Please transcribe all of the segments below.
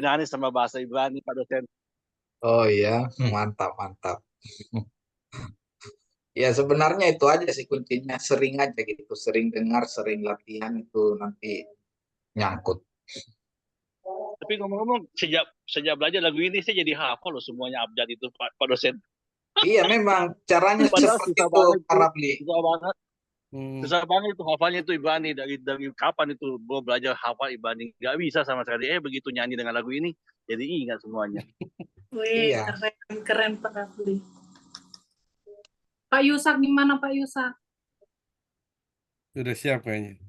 Yunani sama bahasa Ibrani, Pak dosen. Oh iya, mantap, mantap. Ya sebenarnya itu aja sih kuncinya, sering aja gitu, sering dengar, sering latihan itu nanti nyangkut. Tapi ngomong-ngomong, sejak sejak belajar lagu ini saya jadi hafal loh semuanya abjad itu, Pak dosen. Iya memang caranya Padahal seperti susah itu, banget Pak itu, Rapli. susah banget. Hmm. Susah banget itu hafalnya itu Ibrani dari kapan itu gue belajar hafal Ibrani, nggak bisa sama sekali. Begitu nyanyi dengan lagu ini jadi ingat semuanya. Wih, Iya. keren Pak Rafli. Pak Yusak gimana Pak Yusak? Sudah siap kayaknya.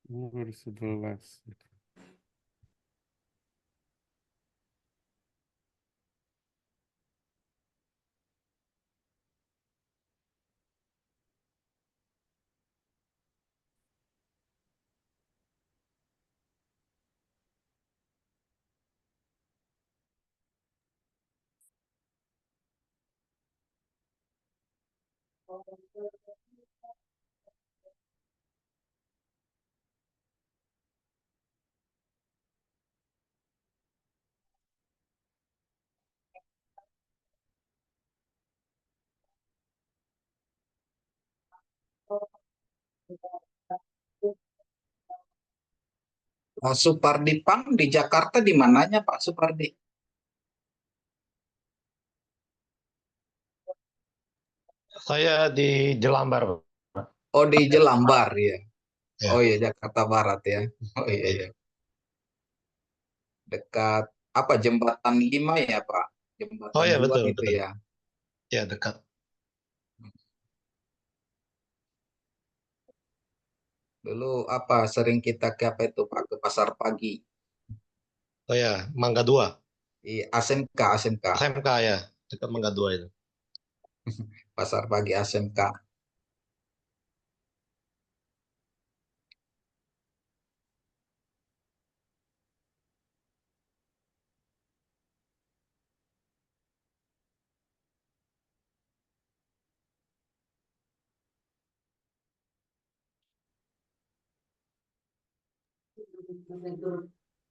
Umur 11. Supardi Pang di Jakarta di mananya Pak Supardi? Saya di Jelambar. Oh di Jelambar ya. Ya. Oh iya Jakarta Barat ya. Oh iya iya. Dekat apa jembatan 5 ya Pak? Oh Jembatan ya 2 betul itu betul. ya. Ya dekat. Dulu apa sering kita ke apa itu Pak ke pasar pagi. Oh ya Mangga 2. Di ASMK ASMK. SMK ya dekat Mangga 2 itu. Pasar pagi ASMK.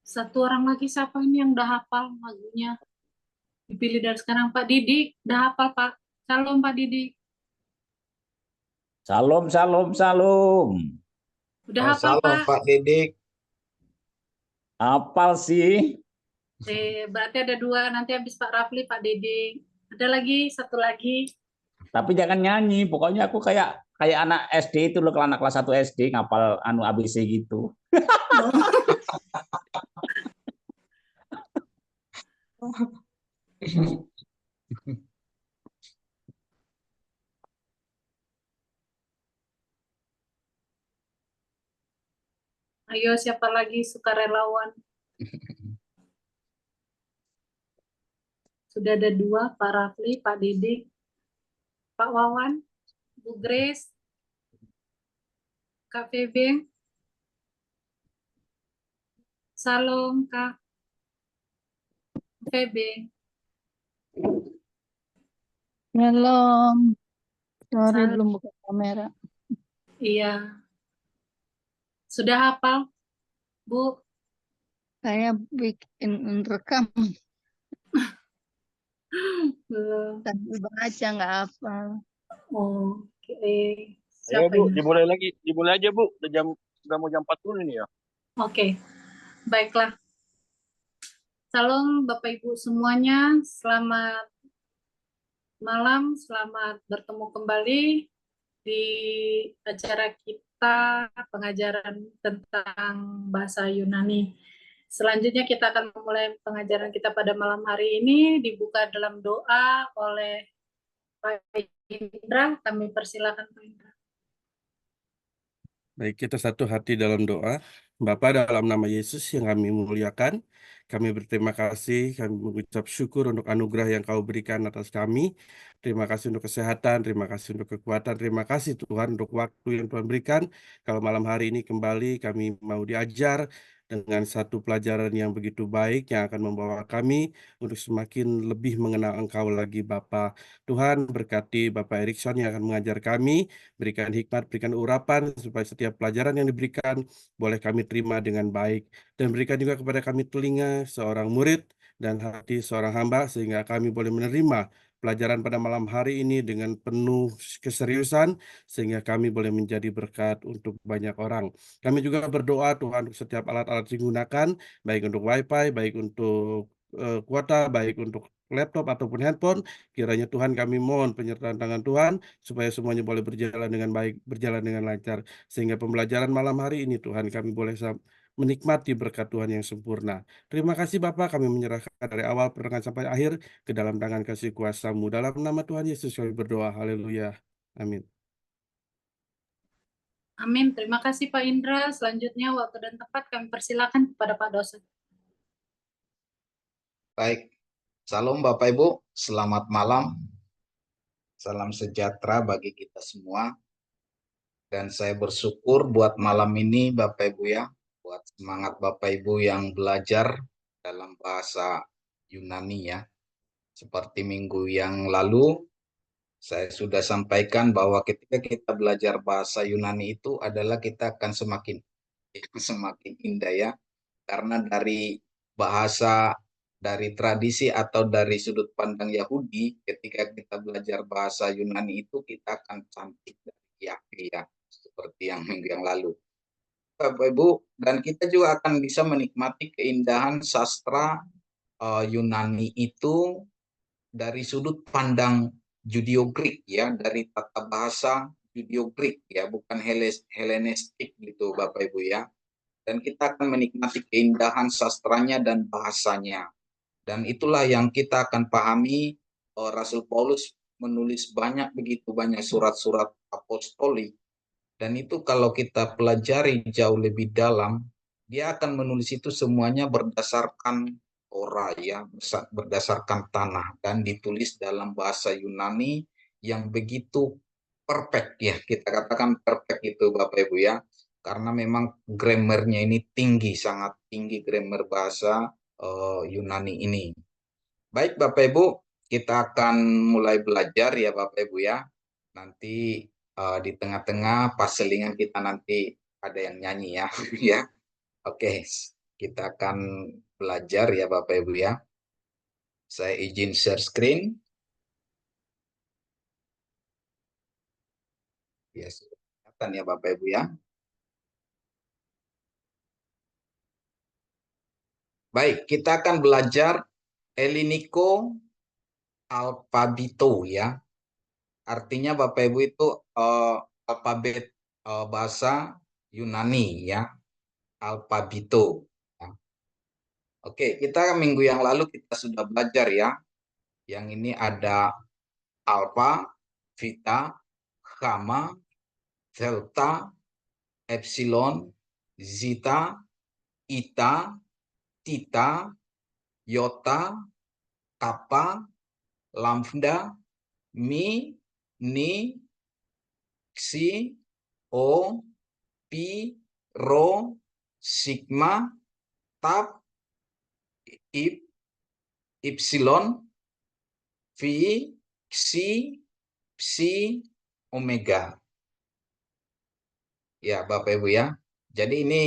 Satu orang lagi siapa ini yang udah hafal lagunya? Dipilih dari sekarang Pak Didik, udah hafal Pak. Salam Pak Didik. Salam, salam, salam. Udah Oh, hafal salam Pak. Pak Didik. Apal sih? Berarti ada 2, nanti habis Pak Rafli, Pak Didik. Ada lagi, satu lagi. Tapi jangan nyanyi. Pokoknya aku kayak kayak anak SD itu loh, kalau anak kelas 1 SD ngapal anu ABC gitu. Ayo, siapa lagi sukarelawan? Sudah ada 2, Pak Rafli, Pak Didik, Pak Wawan, Bu Grace, Kak Febe. Salam Kak Febe. Belum. Sorry, Salam. belum buka kamera. Iya. Sudah hafal, Bu? Saya bikin rekam, Belum. tapi baca nggak hafal. Oke. Ayo Siapa Bu, ini? dimulai aja Bu. Udah mau jam 40 ini ya. Oke. Baiklah. Salam Bapak Ibu semuanya. Selamat malam, selamat bertemu kembali di acara kita pengajaran tentang bahasa Yunani. Selanjutnya kita akan memulai pengajaran kita pada malam hari ini, dibuka dalam doa oleh Pak Indra. Kami persilakan Pak Indra. Baik, kita satu hati dalam doa. Bapa, dalam nama Yesus yang kami muliakan, kami berterima kasih, kami mengucap syukur untuk anugerah yang Kau berikan atas kami. Terima kasih untuk kesehatan, terima kasih untuk kekuatan, terima kasih Tuhan untuk waktu yang Tuhan berikan. Kalau malam hari ini kembali kami mau diajar, dengan satu pelajaran yang begitu baik yang akan membawa kami untuk semakin lebih mengenal Engkau lagi Bapa. Tuhan berkati Bapak Erikson yang akan mengajar kami, berikan hikmat, berikan urapan supaya setiap pelajaran yang diberikan boleh kami terima dengan baik. Dan berikan juga kepada kami telinga seorang murid dan hati seorang hamba sehingga kami boleh menerima pelajaran pada malam hari ini dengan penuh keseriusan sehingga kami boleh menjadi berkat untuk banyak orang. Kami juga berdoa Tuhan untuk setiap alat-alat yang digunakan, baik untuk WiFi, baik untuk kuota, baik untuk laptop ataupun handphone. Kiranya Tuhan kami mohon penyertaan tangan Tuhan supaya semuanya boleh berjalan dengan baik, berjalan dengan lancar. Sehingga pembelajaran malam hari ini Tuhan kami boleh menikmati berkat Tuhan yang sempurna. Terima kasih Bapak, kami menyerahkan dari awal pertengahan sampai akhir ke dalam tangan kasih kuasa-Mu. Dalam nama Tuhan Yesus kami berdoa. Haleluya. Amin. Amin. Terima kasih Pak Indra. Selanjutnya waktu dan tempat kami persilakan kepada Pak Dosen. Baik, Salam Bapak Ibu, selamat malam. Salam sejahtera bagi kita semua. Dan saya bersyukur buat malam ini Bapak Ibu ya, buat semangat Bapak Ibu yang belajar dalam bahasa Yunani ya. Seperti minggu yang lalu, saya sudah sampaikan bahwa ketika kita belajar bahasa Yunani itu adalah kita akan semakin indah ya. Karena dari bahasa, dari tradisi atau dari sudut pandang Yahudi, ketika kita belajar bahasa Yunani itu kita akan cantik dari Yahweh ya, seperti yang minggu yang lalu. Bapak Ibu, dan kita juga akan bisa menikmati keindahan sastra Yunani itu dari sudut pandang Judeo-Greek ya, dari tata bahasa Judeo-Greek ya, bukan Helenistik gitu Bapak Ibu ya. Dan kita akan menikmati keindahan sastranya dan bahasanya. Dan itulah yang kita akan pahami, Rasul Paulus menulis begitu banyak surat-surat apostolik. Dan itu kalau kita pelajari jauh lebih dalam, dia akan menulis itu semuanya berdasarkan Torah ya, berdasarkan tanah. Dan ditulis dalam bahasa Yunani yang begitu perfect ya, kita katakan perfect itu Bapak Ibu ya. Karena memang grammarnya ini tinggi, sangat tinggi grammar bahasa Yunani ini. Baik Bapak Ibu, kita akan mulai belajar ya Bapak Ibu ya. Nanti di tengah-tengah pas selingan kita nanti ada yang nyanyi ya. ya. Oke, kita akan belajar ya Bapak Ibu ya. Saya izin share screen. Ya, kelihatan ya Bapak Ibu ya. Baik, kita akan belajar Eliniko Alphabito ya. Artinya Bapak Ibu itu alfabet bahasa Yunani ya. Alphabito. Ya. Oke, kita minggu yang lalu kita sudah belajar ya. Yang ini ada alpha, beta, gamma, delta, epsilon, zeta, eta, theta, iota, kappa, lambda, mi, ni, xi, o, pi, rho, sigma, tau, epsilon, phi, xi, psi, omega. Ya, Bapak Ibu ya. Jadi ini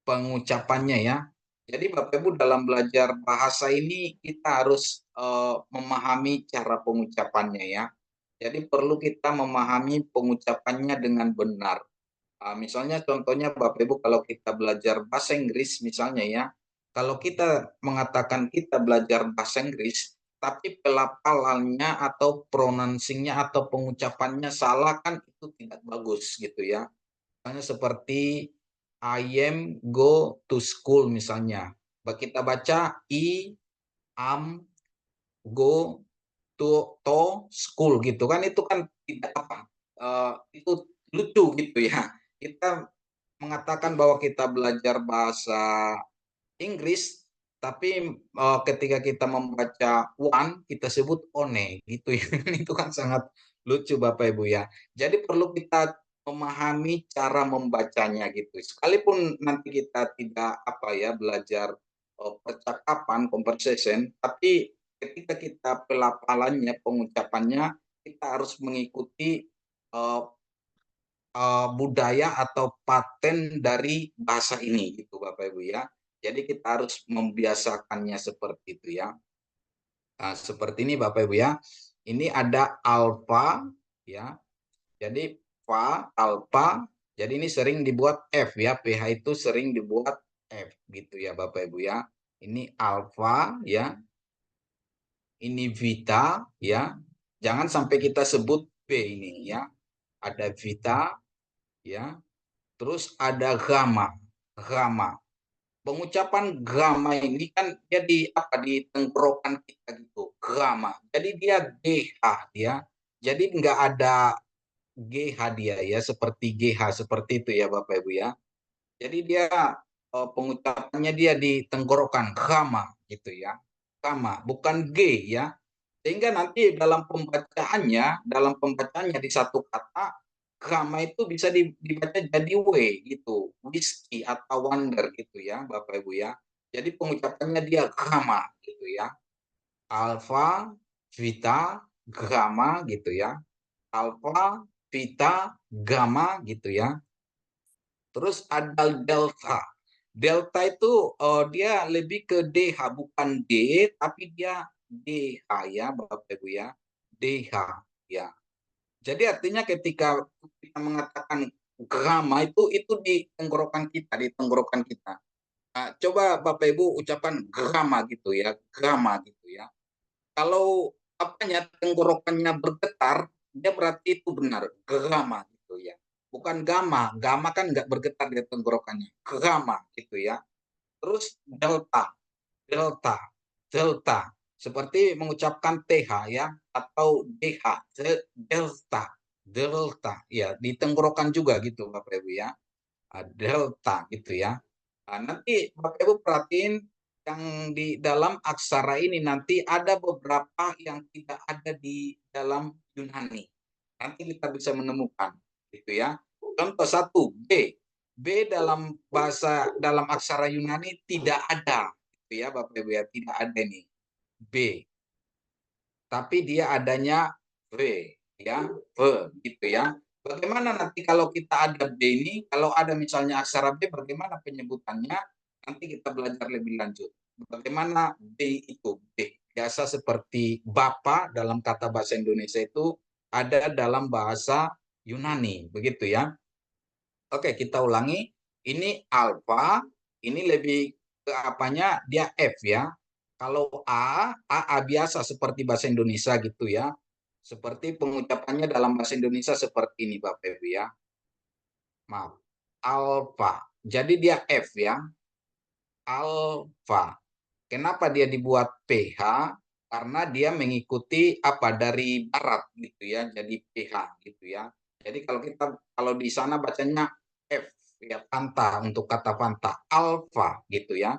pengucapannya ya. Jadi Bapak Ibu dalam belajar bahasa ini kita harus memahami cara pengucapannya ya. Jadi perlu kita memahami pengucapannya dengan benar. Misalnya contohnya Bapak Ibu kalau kita belajar bahasa Inggris misalnya ya. Kalau kita mengatakan kita belajar bahasa Inggris, tapi pelafalannya atau pronouncingnya atau pengucapannya salah kan itu tidak bagus gitu ya. Misalnya seperti I am go to school misalnya. Kita baca I am go to school gitu kan, itu kan tidak apa. Itu lucu gitu ya. Kita mengatakan bahwa kita belajar bahasa Inggris tapi ketika kita membaca one kita sebut one gitu ya. Itu kan sangat lucu Bapak Ibu ya. Jadi perlu kita memahami cara membacanya gitu. Sekalipun nanti kita tidak belajar percakapan, conversation, tapi ketika kita pelafalannya, pengucapannya, kita harus mengikuti uh, budaya atau paten dari bahasa ini gitu Bapak Ibu ya. Jadi kita harus membiasakannya seperti itu ya. Nah, seperti ini Bapak Ibu ya. Ini ada alfa ya. Jadi fa, alfa. Jadi ini sering dibuat F ya. PH itu sering dibuat F gitu ya Bapak Ibu ya. Ini alfa ya. Ini vita ya. Jangan sampai kita sebut B ini ya. Ada vita ya. Terus ada gamma. Gamma. Pengucapan gamma ini kan dia di tenggorokan kita gitu. Gamma. Jadi dia GH dia. Jadi nggak ada GH dia ya, seperti GH seperti itu ya Bapak Ibu ya. Jadi dia pengucapannya dia di tenggorokan gamma gitu ya. Gamma, bukan G ya. Sehingga nanti dalam pembacaannya di satu kata gamma itu bisa dibaca jadi W gitu, whiskey atau wonder gitu ya Bapak Ibu ya. Jadi pengucapannya dia gamma gitu ya. Alpha, vita, gamma gitu ya. Alpha, vita, gamma gitu ya. Terus ada delta. Delta itu dia lebih ke DH, bukan D, tapi dia DH ya Bapak Ibu ya. DH ya. Jadi artinya ketika kita mengatakan gamma itu di tenggorokan kita, Nah, coba Bapak Ibu ucapan gamma gitu ya, gamma gitu ya. Kalau tenggorokannya bergetar, dia berarti itu benar, gamma gitu ya. Bukan gamma, gamma kan nggak bergetar di tenggorokannya, gamma gitu ya. Terus delta, delta, delta. Seperti mengucapkan TH ya, atau DH, delta, delta. Ya, di tenggorokan juga gitu Bapak Ibu ya. Delta gitu ya. Nah, nanti Bapak Ibu perhatiin yang di dalam aksara ini nanti ada beberapa yang tidak ada di dalam Yunani. Nanti kita bisa menemukan gitu ya. Contoh satu, B. B dalam aksara Yunani tidak ada gitu ya Bapak Ibu ya, tidak ada nih. B. Tapi dia adanya V ya, V gitu ya. Bagaimana nanti kalau kita ada B ini, kalau ada misalnya aksara B, bagaimana penyebutannya? Nanti kita belajar lebih lanjut. Bagaimana B itu? B. Biasa seperti Bapak dalam kata bahasa Indonesia itu ada dalam bahasa Yunani, begitu ya. Oke, kita ulangi. Ini alfa, ini lebih ke apanya? Dia F ya. Kalau A biasa seperti bahasa Indonesia gitu ya. Seperti pengucapannya dalam bahasa Indonesia seperti ini Bapak Ibu ya. Maaf. Alfa. Jadi dia F ya. Alfa. Kenapa dia dibuat PH? Karena dia mengikuti dari barat gitu ya. Jadi PH gitu ya. Jadi kalau di sana bacanya F ya, Fanta untuk kata Fanta, alfa gitu ya.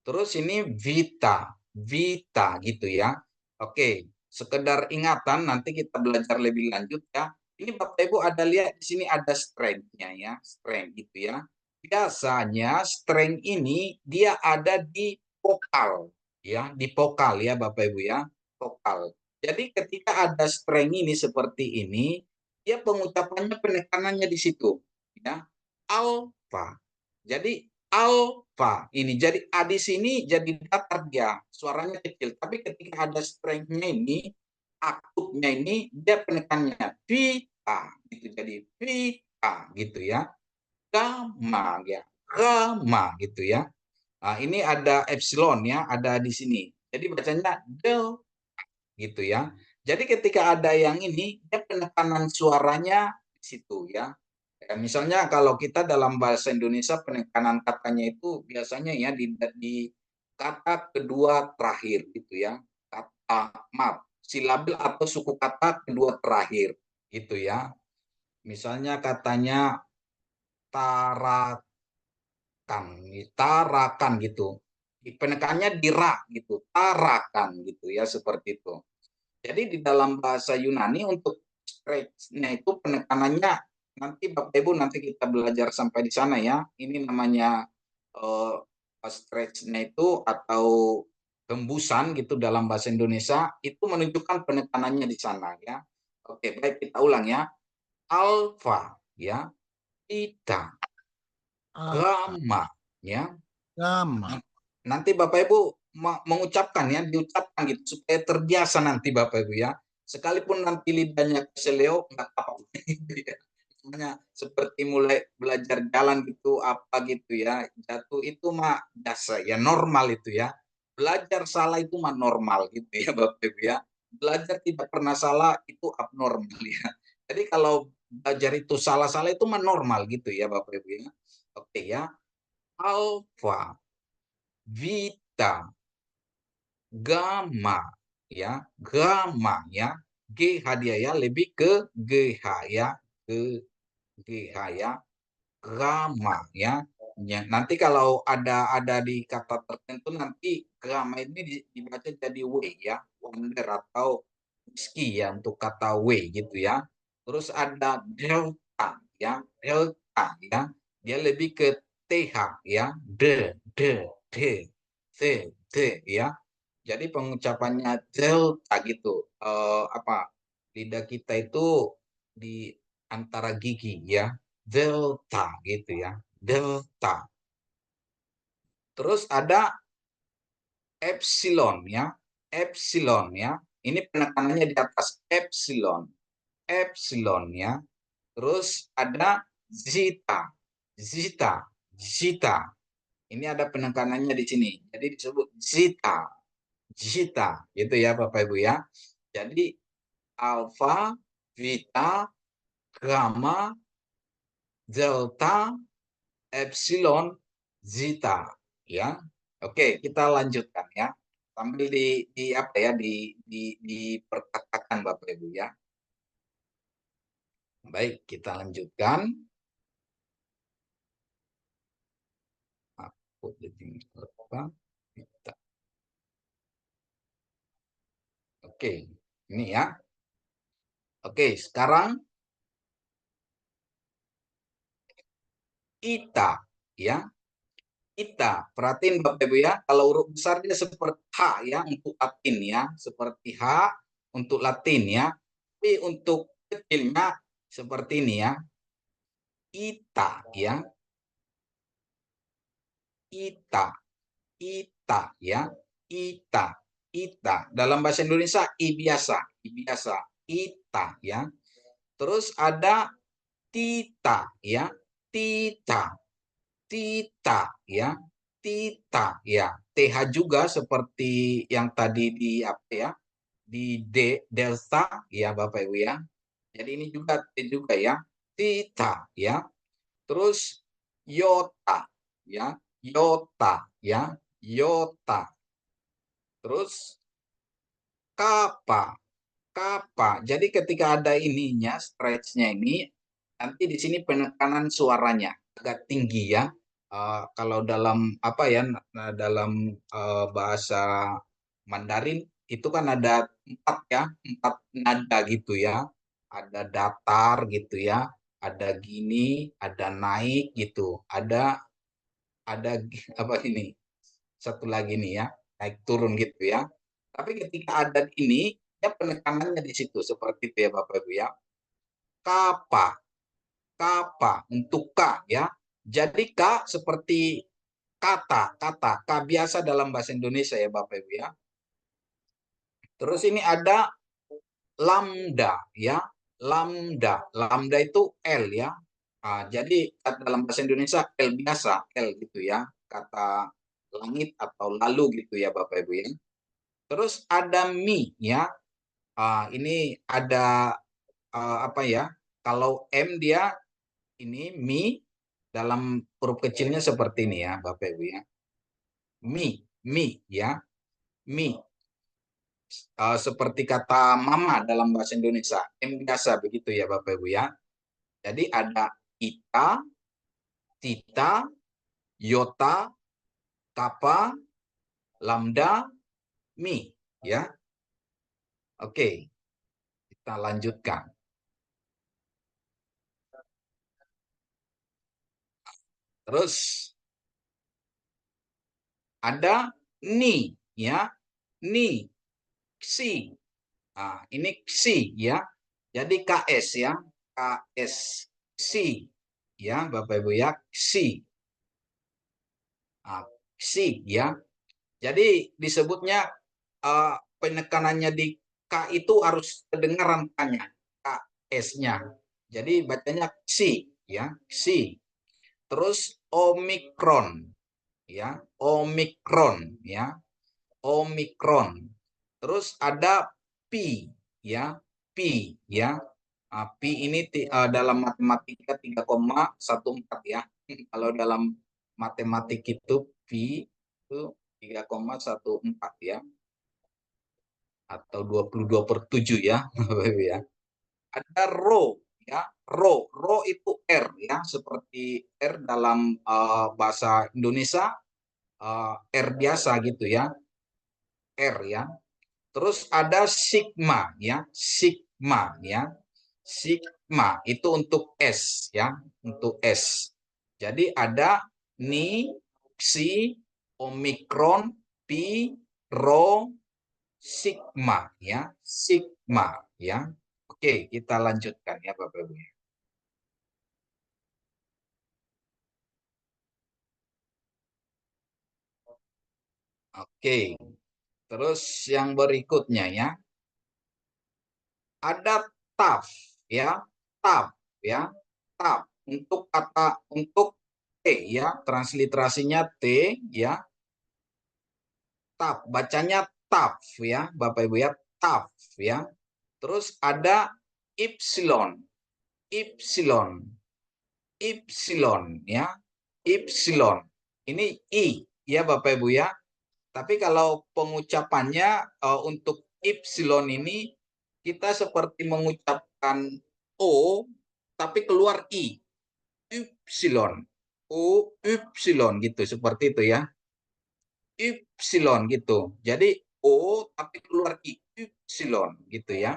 Terus ini vita, vita gitu ya. Oke, sekedar ingatan nanti kita belajar lebih lanjut ya. Ini Bapak Ibu ada lihat di sini ada strength-nya ya, strength gitu ya. Biasanya strength ini dia ada di vokal ya, di vokal ya Bapak Ibu ya, vokal. Jadi ketika ada strength ini seperti ini, dia pengucapannya penekanannya di situ ya. Alfa. Jadi alfa ini jadi A di sini jadi datar dia, suaranya kecil. Tapi ketika ada strength-nya ini, akutnya ini dia penekannya vita gitu. Jadi vita gitu ya. Gamma ya. Gamma gitu ya. Nah, ini ada epsilon ya, ada di sini. Jadi bacanya del gitu ya. Jadi ketika ada yang ini, dia penekanan suaranya di situ ya. Misalnya kalau kita dalam bahasa Indonesia penekanan katanya itu biasanya ya di kata kedua terakhir gitu ya. Silabil atau suku kata kedua terakhir gitu ya. Misalnya katanya tarakan, tarakan gitu. Penekannya di ra gitu, tarakan gitu ya, seperti itu. Jadi di dalam bahasa Yunani untuk stretch-nya itu penekanannya nanti Bapak Ibu nanti kita belajar sampai di sana ya. Ini namanya stretch-nya itu atau hembusan gitu dalam bahasa Indonesia itu menunjukkan penekanannya di sana ya. Oke, baik kita ulang ya. Alfa ya, beta, gamma ya. Gamma. Nanti Bapak Ibu mengucapkan ya, diucapkan gitu supaya terbiasa nanti Bapak Ibu ya. Sekalipun nanti lidahnya keseleo nggak apa-apa. Misalnya seperti mulai belajar jalan gitu apa gitu ya, jatuh itu mah biasa ya, normal itu ya. Belajar salah itu mah normal gitu ya Bapak Ibu ya. Belajar tidak pernah salah itu abnormal ya. Jadi kalau belajar itu salah-salah itu mah normal gitu ya Bapak Ibu ya. Oke ya. Alfa, beta, gamma ya, gamma ya. GH dia ya, lebih ke GH ya, ke GH ya, gamma ya. Ya, nanti kalau ada di kata tertentu nanti gamma ini dibaca jadi W ya, wonder atau whiskey ya untuk kata W gitu ya. Terus ada delta ya, delta ya. Dia lebih ke TH ya, D, T ya. Jadi pengucapannya delta gitu. Lidah kita itu di antara gigi ya. Delta gitu ya. Delta. Terus ada epsilon ya. Epsilon ya. Ini penekanannya di atas epsilon. Epsilon ya. Terus ada zeta. Zeta. Zeta. Ini ada penekanannya di sini. Jadi disebut zeta. Zeta. Gitu ya Bapak Ibu ya. Jadi alfa, beta, gamma, delta, epsilon, zeta ya. Oke, kita lanjutkan ya. Sambil diperkatakan Bapak Ibu ya. Baik, kita lanjutkan. Oke, ini ya. Oke, sekarang ita ya. Ita, perhatiin Bapak Ibu ya, kalau huruf besar dia seperti H ya untuk Latin ya, seperti H untuk Latin ya. Tapi untuk kecilnya seperti ini ya. Ita ya. Ita, ita ya. Ita, ita. Dalam bahasa Indonesia i biasa, ita ya. Terus ada tita ya. Tita. Tita ya, tita ya. TH juga seperti yang tadi di apa ya? Di delta ya Bapak Ibu ya. Jadi ini juga T juga ya. Tita ya. Terus yota ya. Yota ya. Yota. Terus kapa. Kapa. Jadi ketika ada ininya, stretch-nya ini, nanti di sini penekanan suaranya agak tinggi ya. Kalau dalam apa ya, dalam bahasa Mandarin itu kan ada 4 ya, 4 nada gitu ya. Ada datar gitu ya, ada gini, ada naik gitu, ada apa ini? Satu lagi nih ya, naik turun gitu ya. Tapi ketika ada ini, ya penekanannya di situ seperti itu ya Bapak Ibu ya. Kapa, kapa untuk K ya. Jadi K seperti kata, K biasa dalam bahasa Indonesia ya Bapak Ibu ya. Terus ini ada lambda ya. Lambda, lambda itu L ya. Jadi dalam bahasa Indonesia L biasa, L gitu ya. Kata langit atau lalu gitu ya Bapak Ibu ya. Terus ada mi ya. Ini ada apa ya? Kalau M dia ini mi dalam huruf kecilnya seperti ini ya Bapak Ibu ya. Mi ya. Mi. Seperti kata mama dalam bahasa Indonesia. M biasa begitu ya Bapak Ibu ya. Jadi ada ita, tita, yota, kapa, lambda, mi ya. Oke. Kita lanjutkan. Terus ada ni, ya, ni, ksi. Nah, ini ksi, ya. Jadi KS, ya, KS, ksi, ya, Bapak Ibu, ya, ksi. Nah, ksi, ya. Jadi disebutnya penekanannya di K itu harus kedengaran K-nya, KS-nya. Jadi bacanya ksi, ya, ksi. Terus omikron, ya, omikron, ya, omikron. Terus ada pi, ya, pi, ya. Pi ini dalam matematika 3,14, ya. Kalau dalam matematik itu pi itu 3,14, ya, atau 22/7, ya. Ya. Ada rho, ya, rho itu R, ya, seperti R dalam bahasa Indonesia, R biasa gitu, ya, R, ya. Terus ada sigma, ya, sigma, ya, sigma itu untuk S, ya, untuk S. Jadi ada ni, psi, omikron, pi, rho, sigma, ya, sigma, ya. Oke, kita lanjutkan, ya, Bapak Ibu. Oke, terus yang berikutnya, ya, ada taf, ya, taf, ya, taf untuk kata untuk T, ya, transliterasinya T, ya, taf, bacanya taf, ya, Bapak Ibu, ya, taf, ya. Terus ada ipsilon, ipsilon, ipsilon, ya, ipsilon. Ini I, ya, Bapak Ibu, ya. Tapi kalau pengucapannya untuk ipsilon ini kita seperti mengucapkan O tapi keluar I. Ipsilon. O, ipsilon gitu, seperti itu, ya. Ipsilon gitu. Jadi O tapi keluar I. Ipsilon gitu, ya.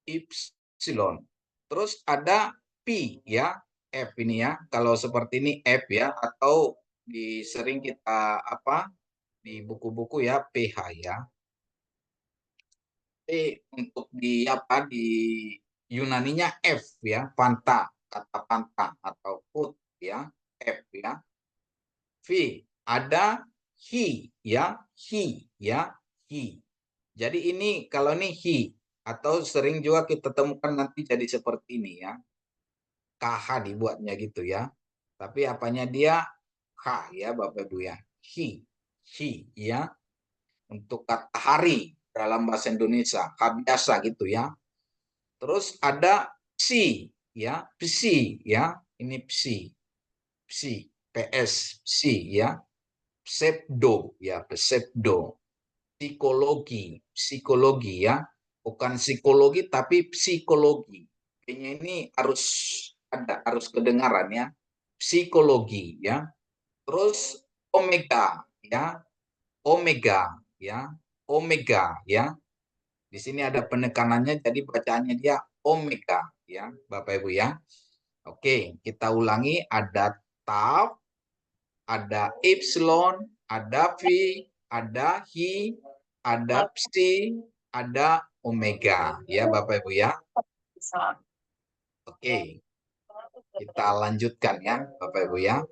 Ipsilon. Terus ada Pi, ya. F ini, ya. Kalau seperti ini F, ya, atau sering kita di buku-buku, ya, PH, ya. Untuk di Yunaninya F, ya, panta, kata panta atau foot, ya, F, ya. V ada hi, ya, hi, ya, hi. Jadi ini kalau ini hi atau sering juga kita temukan nanti jadi seperti ini, ya. KH dibuatnya gitu, ya. Tapi apanya dia H, ya, Bapak Ibu, ya. Hi, ya. Untuk kata hari dalam bahasa Indonesia, H biasa gitu, ya. Terus ada psi, ya, psi, ya. Ini psi. Psi, PS, psi, ya. Pseudo, ya, pseudo. Psikologi, psikologi, ya. Bukan psikologi tapi psikologi. Kayaknya ini harus kedengaran, ya. Psikologi, ya. Terus omega, ya. Omega, ya. Omega, ya. Di sini ada penekanannya, jadi bacaannya dia omega, ya, Bapak Ibu, ya. Oke, kita ulangi. Ada tau, ada epsilon, ada v, ada hi, ada psi, ada omega, ya, Bapak Ibu, ya. Oke, kita lanjutkan, ya, Bapak Ibu, ya.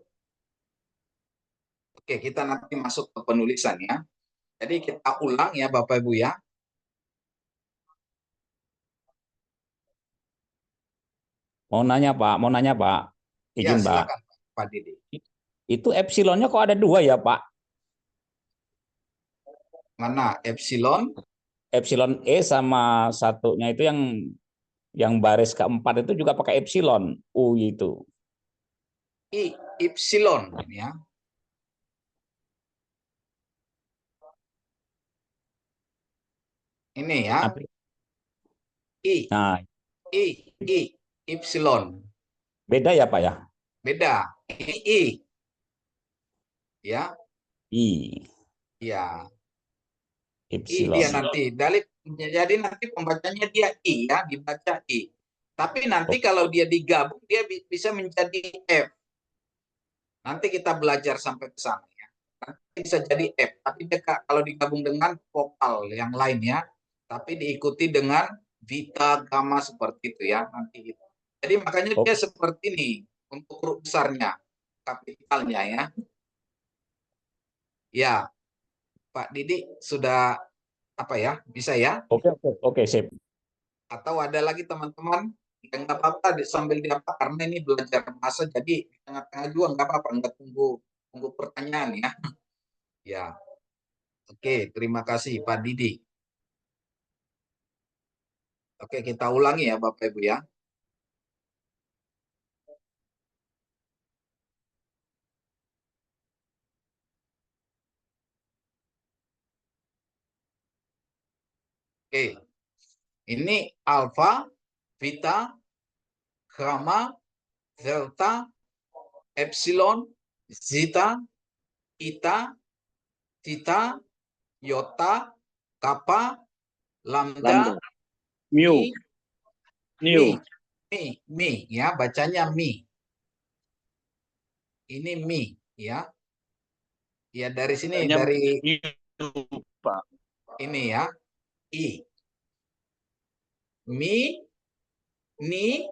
Oke, kita nanti masuk ke penulisan, ya. Jadi kita ulang, ya, Bapak Ibu, ya. Mau nanya Pak, Ya, izin Pak. silakan, Pak Didi. Itu epsilonnya kok ada 2 ya Pak? Mana epsilon? Epsilon E sama satunya itu yang baris keempat itu juga pakai epsilon U itu. Epsilon, ya. Ini, ya. Nah, Epsilon. beda ya Pak, ya? Beda. I. Ya. I. Ya. Epsilon. Dia nanti jadi nanti pembacanya dia I, ya, dibaca I. Tapi nanti kalau dia digabung dia bisa menjadi F. Nanti kita belajar sampai ke sana ya. Nanti bisa jadi F, tapi kalau digabung dengan vokal yang lainnya, tapi diikuti dengan beta, gamma seperti itu ya nanti gitu. Jadi makanya dia seperti ini untuk huruf besarnya, kapitalnya ya. Ya, Pak Didi sudah apa ya? Bisa ya? Oke, sip. Atau ada lagi teman-teman yang nggak apa-apa sambil diapa karena ini belajar bahasa jadi di tengah-tengah juga nggak apa-apa, nggak tunggu pertanyaan ya. Ya, oke, terima kasih Pak Didi. Oke, kita ulangi ya Bapak Ibu ya. Oke, ini alfa, beta, gamma, delta, epsilon, zeta, eta, theta, iota, kappa, lambda, Mu. mi, mi, ya bacanya mi. Ini mi, ya. Ya dari sini Bacanya dari mu, Pak. ini ya, i, mi, ni,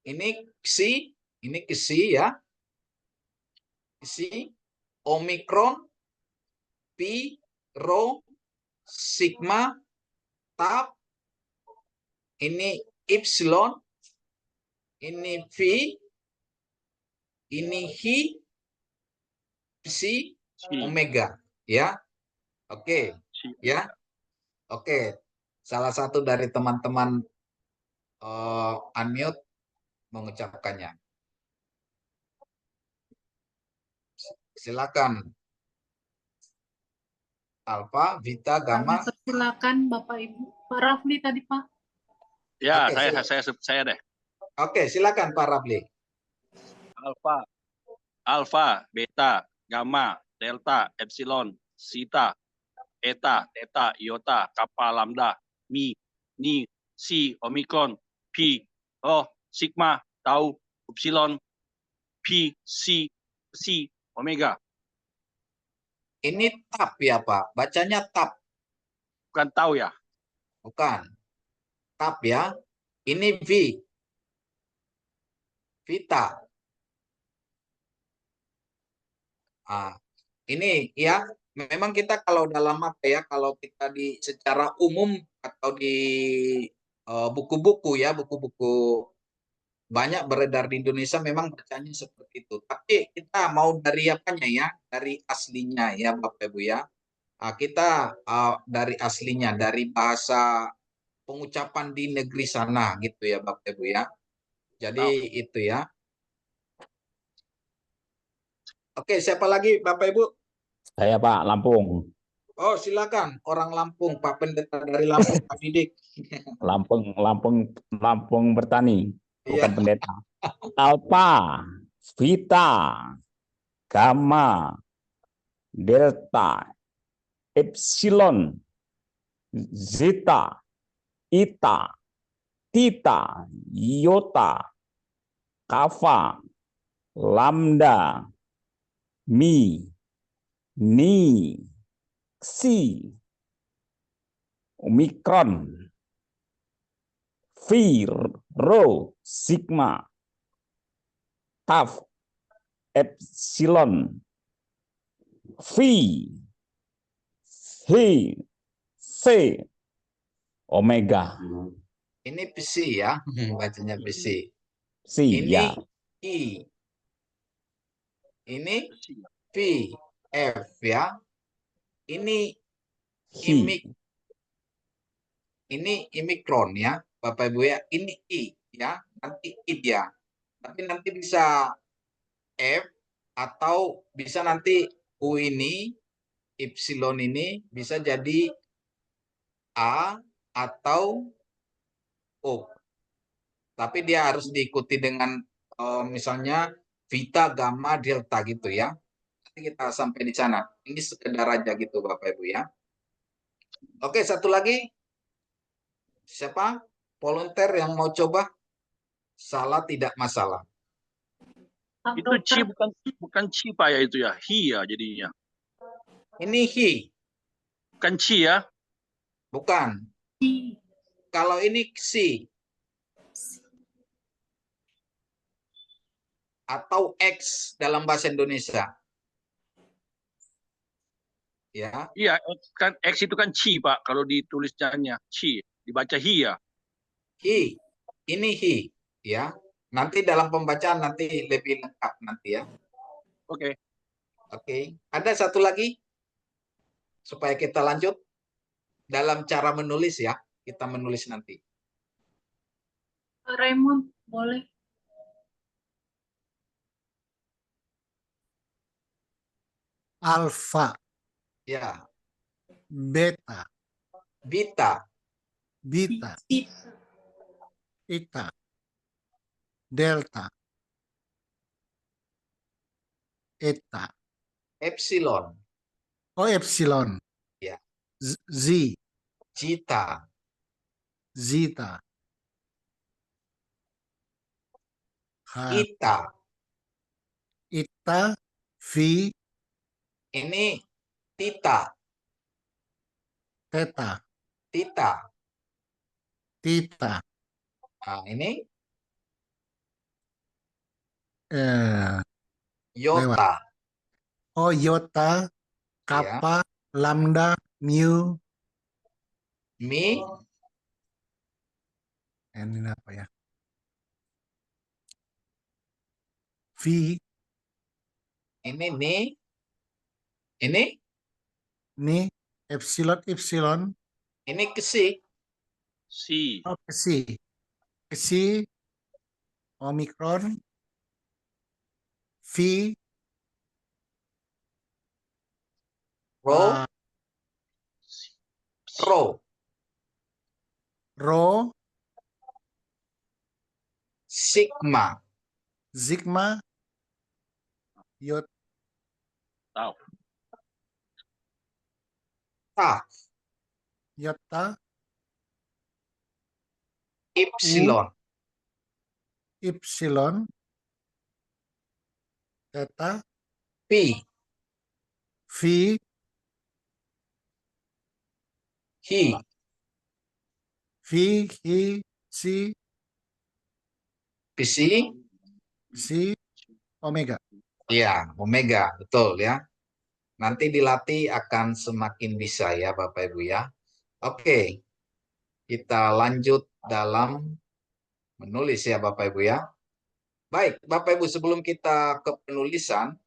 ini ksi ya, ksi, omikron, pi, rho, sigma, tau, ini epsilon, ini v, ini hi, psi, omega, ya. Oke, ya. Oke. Salah satu dari teman-teman unmute mengucapkannya. Silakan. Alfa, beta, gamma. Silakan Bapak Ibu. Pak Rafli tadi Pak. Ya, Oke, saya deh. Oke, silakan Pak Rafli. Alfa, beta, gamma, delta, epsilon, zeta, eta, theta, iota, kappa, lambda, mi, ni, si, omikron, pi, rho, sigma, tau, epsilon, pi, si, omega. Ini tap ya Pak, bacanya tap. Bukan tahu ya? Bukan. Tap ya. Ini V. Vita. Ini ya, memang kita kalau dalam apa ya, kalau kita secara umum atau di buku-buku ya, buku-buku banyak beredar di Indonesia memang bacanya seperti itu. Tapi kita mau dari apanya ya, dari aslinya ya Bapak Ibu ya. Kita dari aslinya, dari bahasa pengucapan di negeri sana gitu ya Bapak Ibu ya. Jadi itu ya. Oke, siapa lagi Bapak Ibu? Saya Pak, Lampung. Oh, silakan orang Lampung, Pak Pendeta dari Lampung, Pak Didik. Lampung bertani, bukan Iya. pendeta. Alpha, beta, gamma, delta, epsilon, zeta, eta, theta, iota, kappa, lambda, mi, ni, psi, omikron, phi, rho, sigma, tau, epsilon, phi, hi, c, omega. Ini psi ya, bacanya psi. Si, Ini ya. I. Ini V, F ya. Ini Hi. imikron ya, Bapak Ibu ya. Ini I ya, nanti I dia. Tapi nanti bisa F atau bisa nanti U ini, epsilon ini bisa jadi A atau O. Tapi dia harus diikuti dengan misalnya beta, gamma, delta gitu ya. Nanti kita sampai di sana. Ini sekedar aja gitu Bapak Ibu ya. Oke, satu lagi. Siapa? Volunteer yang mau coba? Salah tidak masalah. Pak Itu chi Dokter, bukan chi Pak ya itu ya. Hi ya jadinya. Ini hi, Bukan chi ya. bukan. Kalau ini xi atau X dalam bahasa Indonesia. Ya, Iya, kan X itu kan chi Pak. Kalau ditulisnya chi, dibaca hi ya. hi. Ini hi, ya. Nanti dalam pembacaan nanti lebih lengkap nanti ya. Oke. Oke. Ada satu lagi supaya kita lanjut dalam cara menulis ya. Kita menulis nanti. Pak Raymond, boleh. Alfa, Ya, beta, beta, bita, eta, delta, eta, epsilon, oh epsilon, ya, z, zeta, zeta, ha, eta. eta, phi, Ini tita, theta, tita. theta, Nah, ini lewat. iota, Oh iota, ya, kappa, lambda, mu, mi, ini apa ya? Phi, ini ni, ini ini epsilon, epsilon, ini kesi, Si. oh psi, psi, omikron, phi, rho, rho, rho, sigma, sigma, iota, Tahu. ta, iota, epsilon, epsilon, theta, pi, phi, hi, phi, hi, psi, psi, psi, omega. ya, omega, betul ya. Nanti dilatih akan semakin bisa ya Bapak Ibu ya. Oke, kita lanjut dalam menulis ya Bapak Ibu ya. Baik, Bapak Ibu sebelum kita ke penulisan,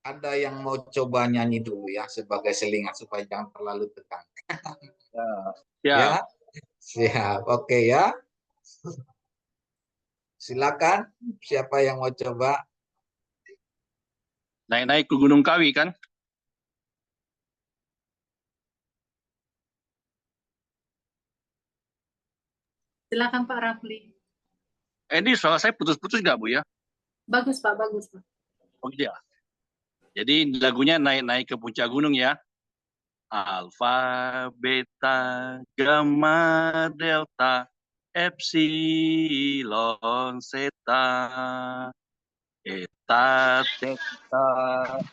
ada yang mau coba nyanyi dulu ya sebagai selingan supaya jangan terlalu tegang. Ya. Ya, siap. Oke ya. Silakan, siapa yang mau coba? Naik-naik ke Gunung Kawi kan? Silakan Pak Rafli. Ini suara saya putus-putus nggak Bu ya? Bagus Pak, bagus Pak. Oh iya. Jadi lagunya naik-naik ke puncak gunung ya. Alfa, beta, gamma, delta, epsilon, zeta, eta, theta,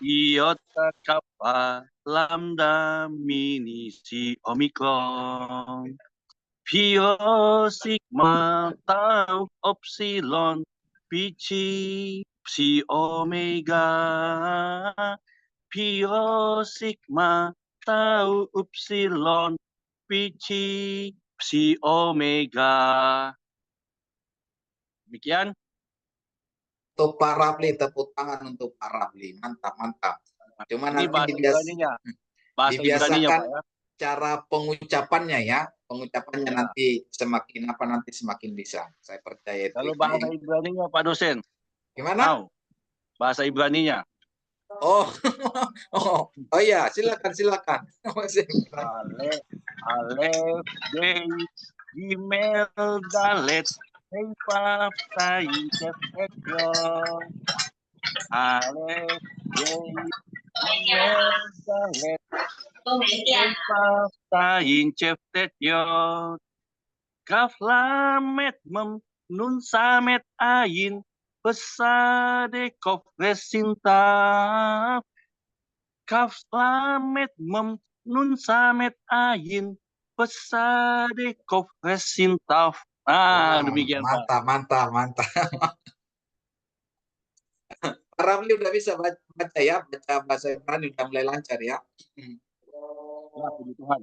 iota, kappa, lambda, mini, si, omikron. Pi, sigma, tau, epsilon, pi, chi, psi, omega. Pi, sigma, tau, epsilon, pi, chi, psi, omega. Demikian. Untuk Pak Rafli, tepuk tangan untuk Pak Rafli. Mantap, mantap. Cuma Ini nanti bahasa Ibraninya. Bahasa Ibraninya dibiasakan Pak ya. cara pengucapannya ya. Pengucapannya nanti semakin bisa. Saya percaya itu. Kalau bahasa Ibraninya Pak dosen. Gimana? Tahu. Bahasa Ibraninya. Oh, oh ya, silakan. Alef, Bey, Gimel, Dalet, Hei, Paf, Tai, Cef, Et, Yo. Alef, Bey, Gimel, Dalet, Hei, Paf, Tai, Cef, Et, Yo. Kaf, Lamet, Mem, Nun, Samet, Ayin, pesadekov resinta, kaf lamet mem nun samet ayin, pesadekov resinta. Wah, Demikian Pak. mantap, mantap, mantap. Pak Ramli udah bisa baca ya, baca bahasa Ibrani udah mulai lancar ya. Ya, puji Tuhan.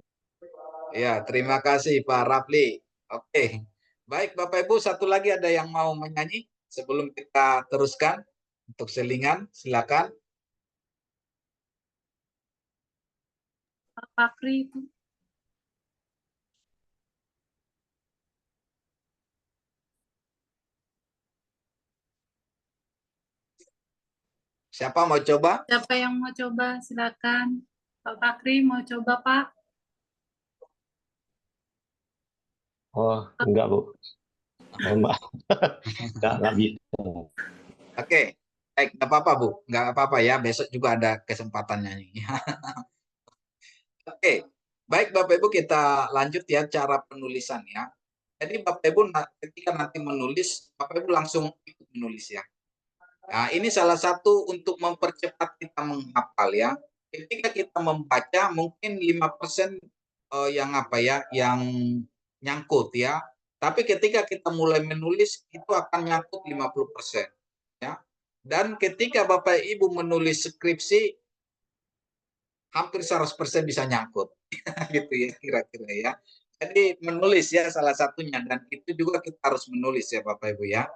Ya, terima kasih Pak Rafli. Oke. Baik, Bapak Ibu, satu lagi ada yang mau menyanyi sebelum kita teruskan untuk selingan, silakan. Pak Fakri itu. Siapa mau coba? Siapa yang mau coba? Silakan. Pak Fakri mau coba, Pak? Oh, enggak, Bu. Mohon maaf. Enggak bisa. Oke. Baik, nggak apa-apa Bu. Nggak apa-apa ya, besok juga ada kesempatan nyanyi. Oke. Baik, Bapak Ibu, kita lanjut ya cara penulisan ya. Jadi Bapak Ibu ketika nanti menulis, Bapak Ibu langsung ikut menulis ya. Nah, ini salah satu untuk mempercepat kita menghafal ya. Ketika kita membaca mungkin 5% yang apa ya, yang nyangkut ya. Tapi ketika kita mulai menulis itu akan nyangkut 50% ya. Dan ketika Bapak Ibu menulis skripsi hampir 100% bisa nyangkut. Gitu ya kira-kira ya. Jadi menulis ya salah satunya, dan itu juga kita harus menulis ya Bapak Ibu ya.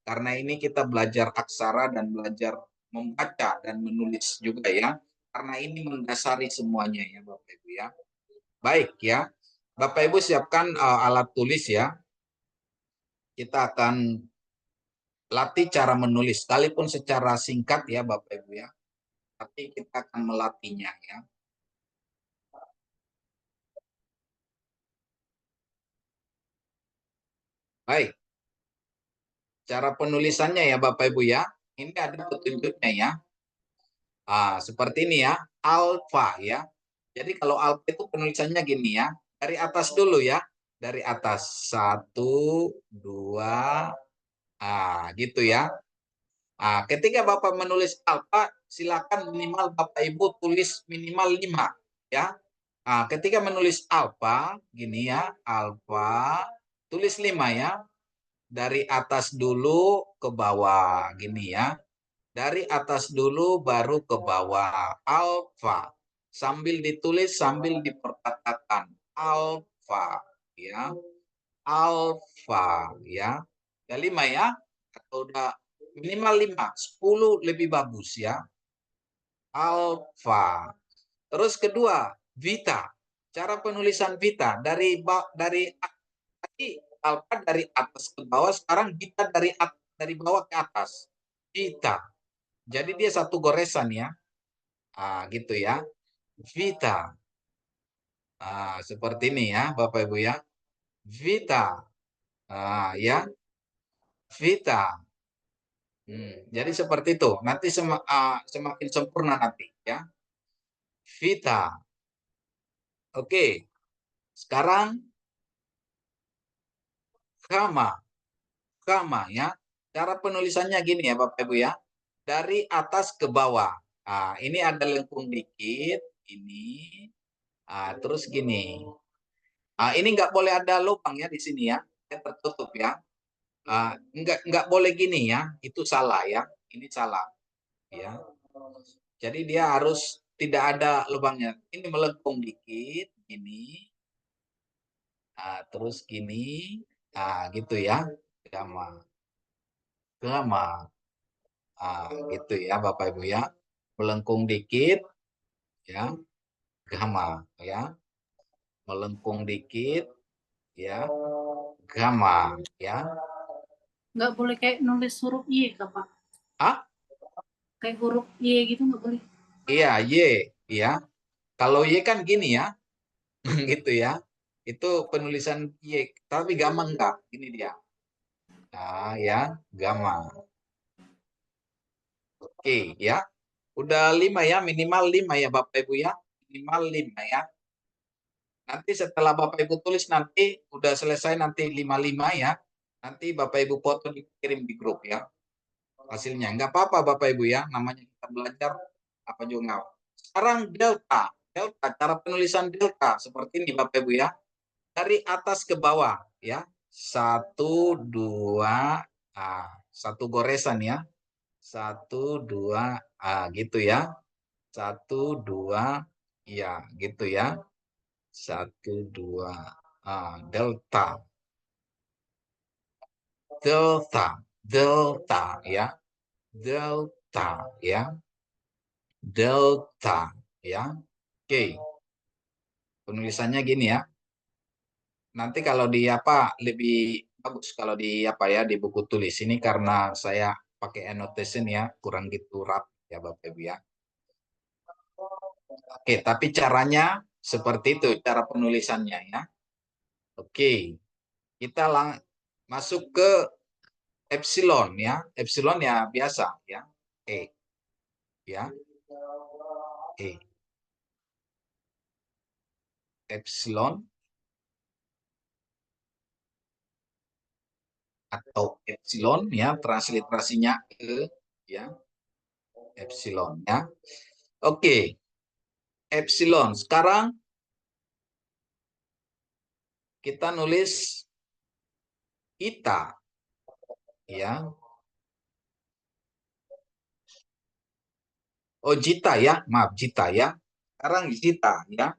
Karena ini kita belajar aksara dan belajar membaca dan menulis juga ya. Karena ini mendasari semuanya ya Bapak Ibu ya. Baik ya. Bapak Ibu siapkan alat tulis ya. Kita akan latih cara menulis sekalipun secara singkat ya Bapak Ibu ya. Tapi kita akan melatihnya ya. Baik. Cara penulisannya ya Bapak Ibu ya. Ini ada petunjuknya ya. Seperti ini ya. Alfa ya. Jadi kalau alfa itu penulisannya gini ya. Dari atas dulu ya. Dari atas. 1, 2. Gitu ya. Ketika Bapak menulis alfa, silakan minimal Bapak Ibu tulis minimal 5 ya. Ketika menulis alfa, gini ya. Alfa. Tulis 5 ya. Dari atas dulu ke bawah, gini ya. Dari atas dulu baru ke bawah. Alfa. Sambil ditulis, sambil diperkatakan. Alfa, ya. Alfa, ya. Udah 5 ya. Atau udah minimal 5. 10 lebih bagus ya. Alfa. Terus kedua, Vita. Cara penulisan Vita dari tadi alfa dari atas ke bawah, sekarang Vita dari bawah ke atas. Vita. Jadi dia satu goresan ya. Gitu ya. Vita. Seperti ini ya Bapak Ibu ya. Vita. Ya. Vita. Jadi seperti itu. Nanti semakin sempurna nanti ya. Vita. Oke. Sekarang Kama. Kama ya. Cara penulisannya gini ya Bapak Ibu ya. Dari atas ke bawah. Ini ada lengkung dikit. Ini. Terus gini. Ini nggak boleh ada lubang ya di sini ya. Tertutup ya. Nggak boleh gini ya. Itu salah ya. Ini salah. Ya. Jadi dia harus tidak ada lubangnya. Ini melengkung dikit. Gini. Terus gini. Gitu ya. Gama. Gama. Gitu ya Bapak Ibu ya. Melengkung dikit. Ya. Gama. Ya. Melengkung dikit. Ya. Gama. Ya. Nggak boleh kayak nulis huruf Y, Kak, Pak. Kayak huruf Y gitu nggak boleh. Iya, Y. Ya. Kalau Y kan gini ya. Gitu ya. Itu penulisan Y. Tapi Gama enggak. Ini dia. Ya. Gama. Oke ya. Udah 5 ya. Minimal 5 ya Bapak Ibu ya. Minimal 5 ya. Nanti setelah Bapak Ibu tulis nanti udah selesai nanti 55 ya. Nanti Bapak Ibu foto dikirim di grup ya. hasilnya. Nggak apa-apa Bapak Ibu ya, namanya kita belajar apa juga nggak. Sekarang delta, cara penulisan delta seperti ini Bapak Ibu ya, dari atas ke bawah ya, 1, 2, satu goresan ya, 1, 2, gitu ya, 1, 2, ya gitu ya, 1, 2, delta, delta ya, delta ya, delta ya. Oke, penulisannya gini ya. Nanti kalau di apa lebih bagus kalau di apa ya di buku tulis ini karena saya pakai annotation ya, kurang gitu rapi ya Bapak Ibu ya. Oke, tapi caranya seperti itu cara penulisannya ya. Oke, kita masuk ke epsilon ya. Epsilon ya biasa ya. Ya. Epsilon atau epsilon ya, transliterasinya ya. Epsilon ya. Oke. Epsilon. Sekarang kita nulis eta ya. Oh, Jita ya. Maaf, Jita ya. Sekarang Jita ya.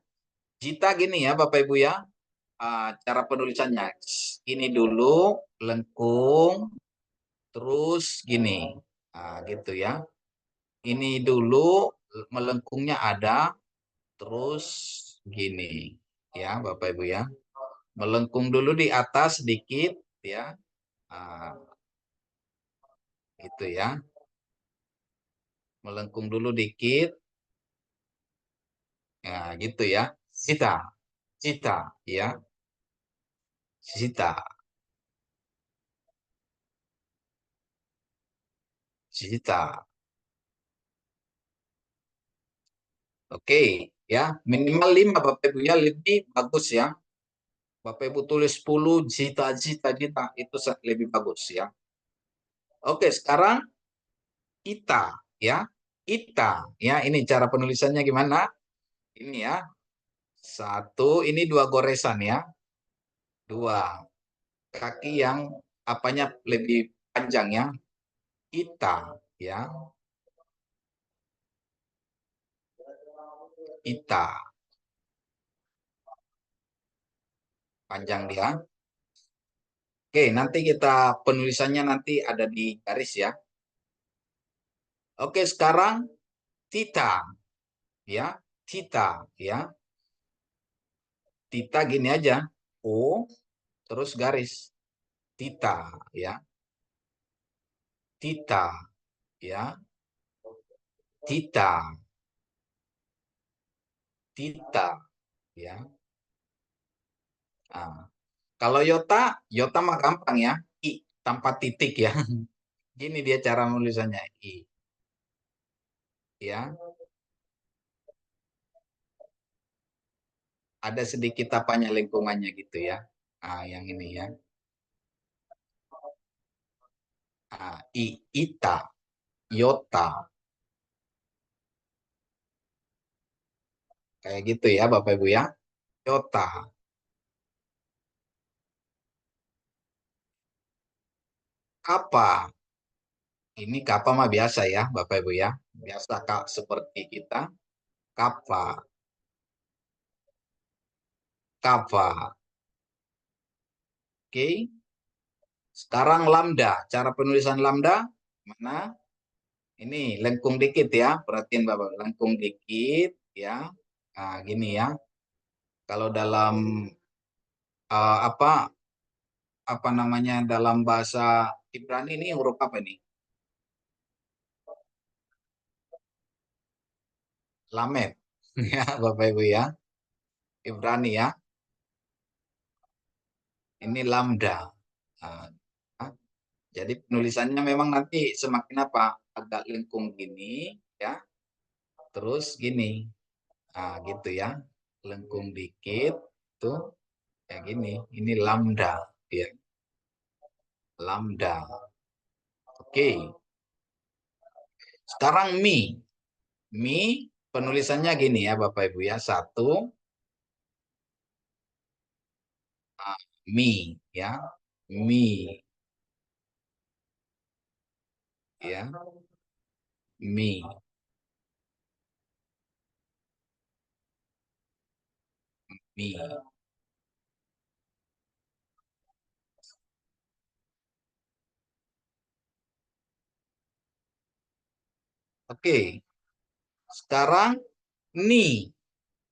Jita gini ya Bapak Ibu ya. Cara penulisannya. Ini dulu lengkung terus gini. Gitu ya. Ini dulu melengkungnya ada terus gini. Ya, Bapak Ibu ya. Melengkung dulu di atas sedikit ya. Gitu ya. Melengkung dulu dikit. Nah, gitu ya. Cita. Cita ya. Cita. Cita. Oke, ya. Minimal 5 Bapak Ibu ya, lebih bagus ya. Bapak Ibu tulis 10 cita itu lebih bagus ya. Oke, sekarang ita ya. Ita ya, ini cara penulisannya gimana? Ini ya. 1, ini 2 goresan ya. 2 kaki yang apanya lebih panjang ya. Ita ya. Ita. Panjang dia. Oke, nanti kita penulisannya nanti ada di garis ya. Oke, sekarang tita. Ya, tita ya. Tita gini aja. O terus garis. Tita ya. Tita ya. Tita. Tita ya. Kalau Yota mah gampang ya. I tanpa titik ya. Gini dia cara menulisannya. I. Ya. Ada sedikit apanya lingkungannya gitu ya. Yang ini ya. Ita. Yota. Kayak gitu ya Bapak Ibu ya. Yota. Kapa. Ini kapa mah biasa ya Bapak Ibu ya. Biasa Kak seperti kita. Kapa. Kapa. Oke. Sekarang lambda. Cara penulisan lambda mana? Ini lengkung dikit ya. Perhatiin Bapak, lengkung dikit ya. Nah, gini ya. Kalau dalam apa namanya dalam bahasa Ibrani ini huruf apa ini? Lamed. Ya, Bapak Ibu ya. Ibrani ya. Ini lambda. Nah, jadi penulisannya memang nanti semakin apa? Agak lengkung gini ya. Terus gini. Gitu ya. Lengkung dikit tuh kayak gini. Ini lambda ya. Lambda. Oke. Sekarang mi. Mi penulisannya gini ya Bapak Ibu ya. 1 mi ya. Mi ya. Mi. Mi. Oke. Sekarang ni.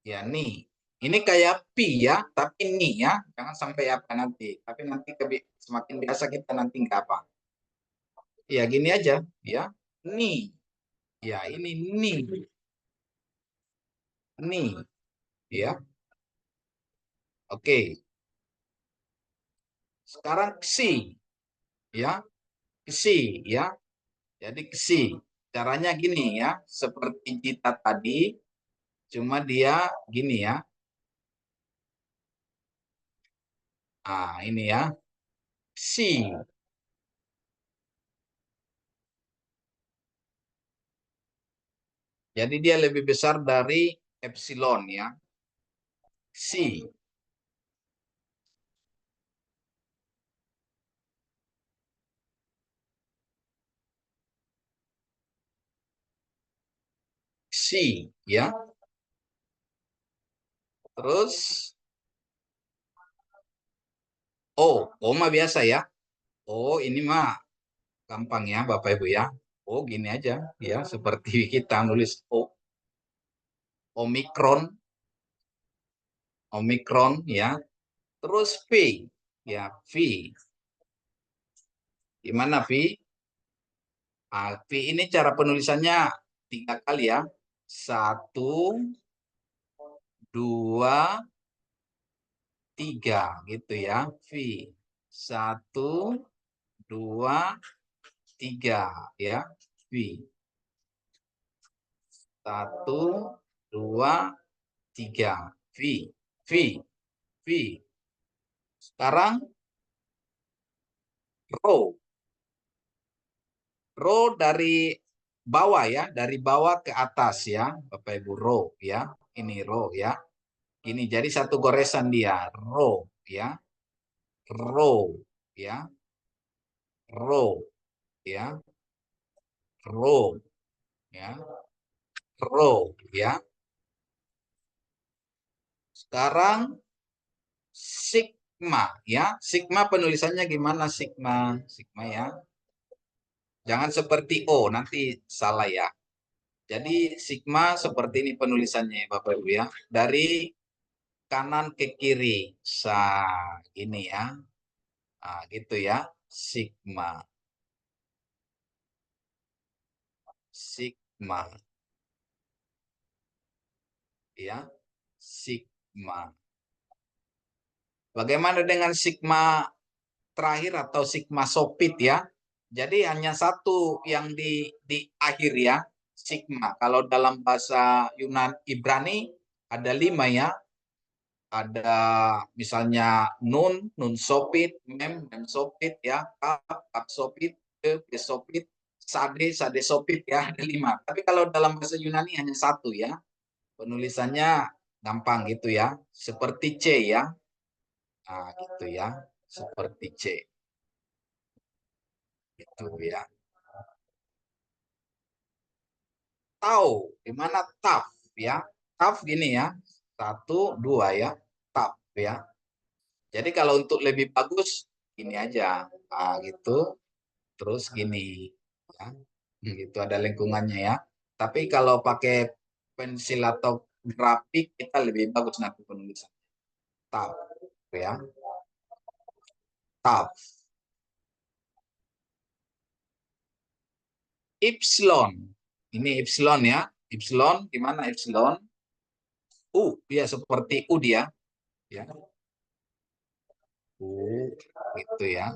Ya, ni. Ini kayak pi ya, tapi ni ya. Jangan sampai apa nanti. Tapi nanti semakin biasa kita nanti nggak apa. Ya, gini aja ya. Ni. Ya, ini ni. Ni. Ya. Oke. Sekarang ksi. Ya. Ksi ya. Jadi ksi. Caranya gini ya, seperti kita tadi, cuma dia gini ya. Ah, ini ya. Ksi. Jadi dia lebih besar dari epsilon ya. Ksi. Ksi ya. Terus O mah biasa ya. Ini mah gampang ya Bapak Ibu ya. Gini aja ya, seperti kita nulis O. Omikron. Omikron ya. Terus V ya, V. Gimana V? V ini cara penulisannya 3 kali ya. 1, 2, 3 gitu ya. V. 1, 2, 3 ya. V. 1, 2, 3. V. V. V. Sekarang row. Row dari bawah ya, dari bawah ke atas ya, Bapak Ibu, row ya. Ini row ya. Ini jadi satu goresan dia, row ya. Row ya. Row ya. Row ya. Row ya. Sekarang sigma ya. Sigma penulisannya gimana sigma? Sigma ya. Jangan seperti O, nanti salah ya. Jadi sigma seperti ini penulisannya Bapak Ibu ya. Dari kanan ke kiri. Ini ya. Nah, gitu ya. Sigma. Sigma. Ya. Sigma. Bagaimana dengan sigma terakhir atau sigma sopit ya? Jadi hanya satu yang di akhir ya. Sigma. Kalau dalam bahasa Ibrani ada 5 ya. Ada misalnya nun sopit, mem sopit ya, kap sopit, ke sopit, sade sopit ya, ada 5. Tapi kalau dalam bahasa Yunani hanya 1 ya. Penulisannya gampang gitu ya, seperti C ya. Nah, gitu ya, seperti C. Gitu ya. Tau, gimana taf ya? Taf gini ya, 1, 2 ya, taf ya. Jadi kalau untuk lebih bagus ini aja, gitu. Terus gini, ya. Gitu ada lengkungannya ya. Tapi kalau pakai pensil atau grafik kita lebih bagus nanti penulisan. Taf, ya. Taf. Epsilon. Ini epsilon ya. Epsilon gimana epsilon? Ya seperti U dia, ya. Gitu ya.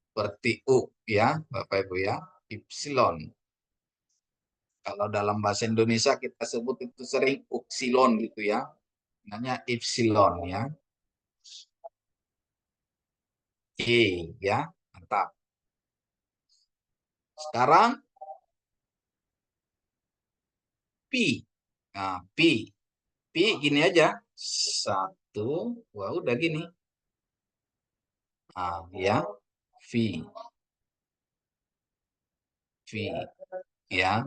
Seperti U ya, Bapak Ibu ya. Epsilon. Kalau dalam bahasa Indonesia kita sebut itu sering upsilon gitu ya. Namanya epsilon ya. E ya. tetap. Sekarang pi. Nah, pi. Pi gini aja. 1, wah udah gini. Nah, ya. V. V. Ya.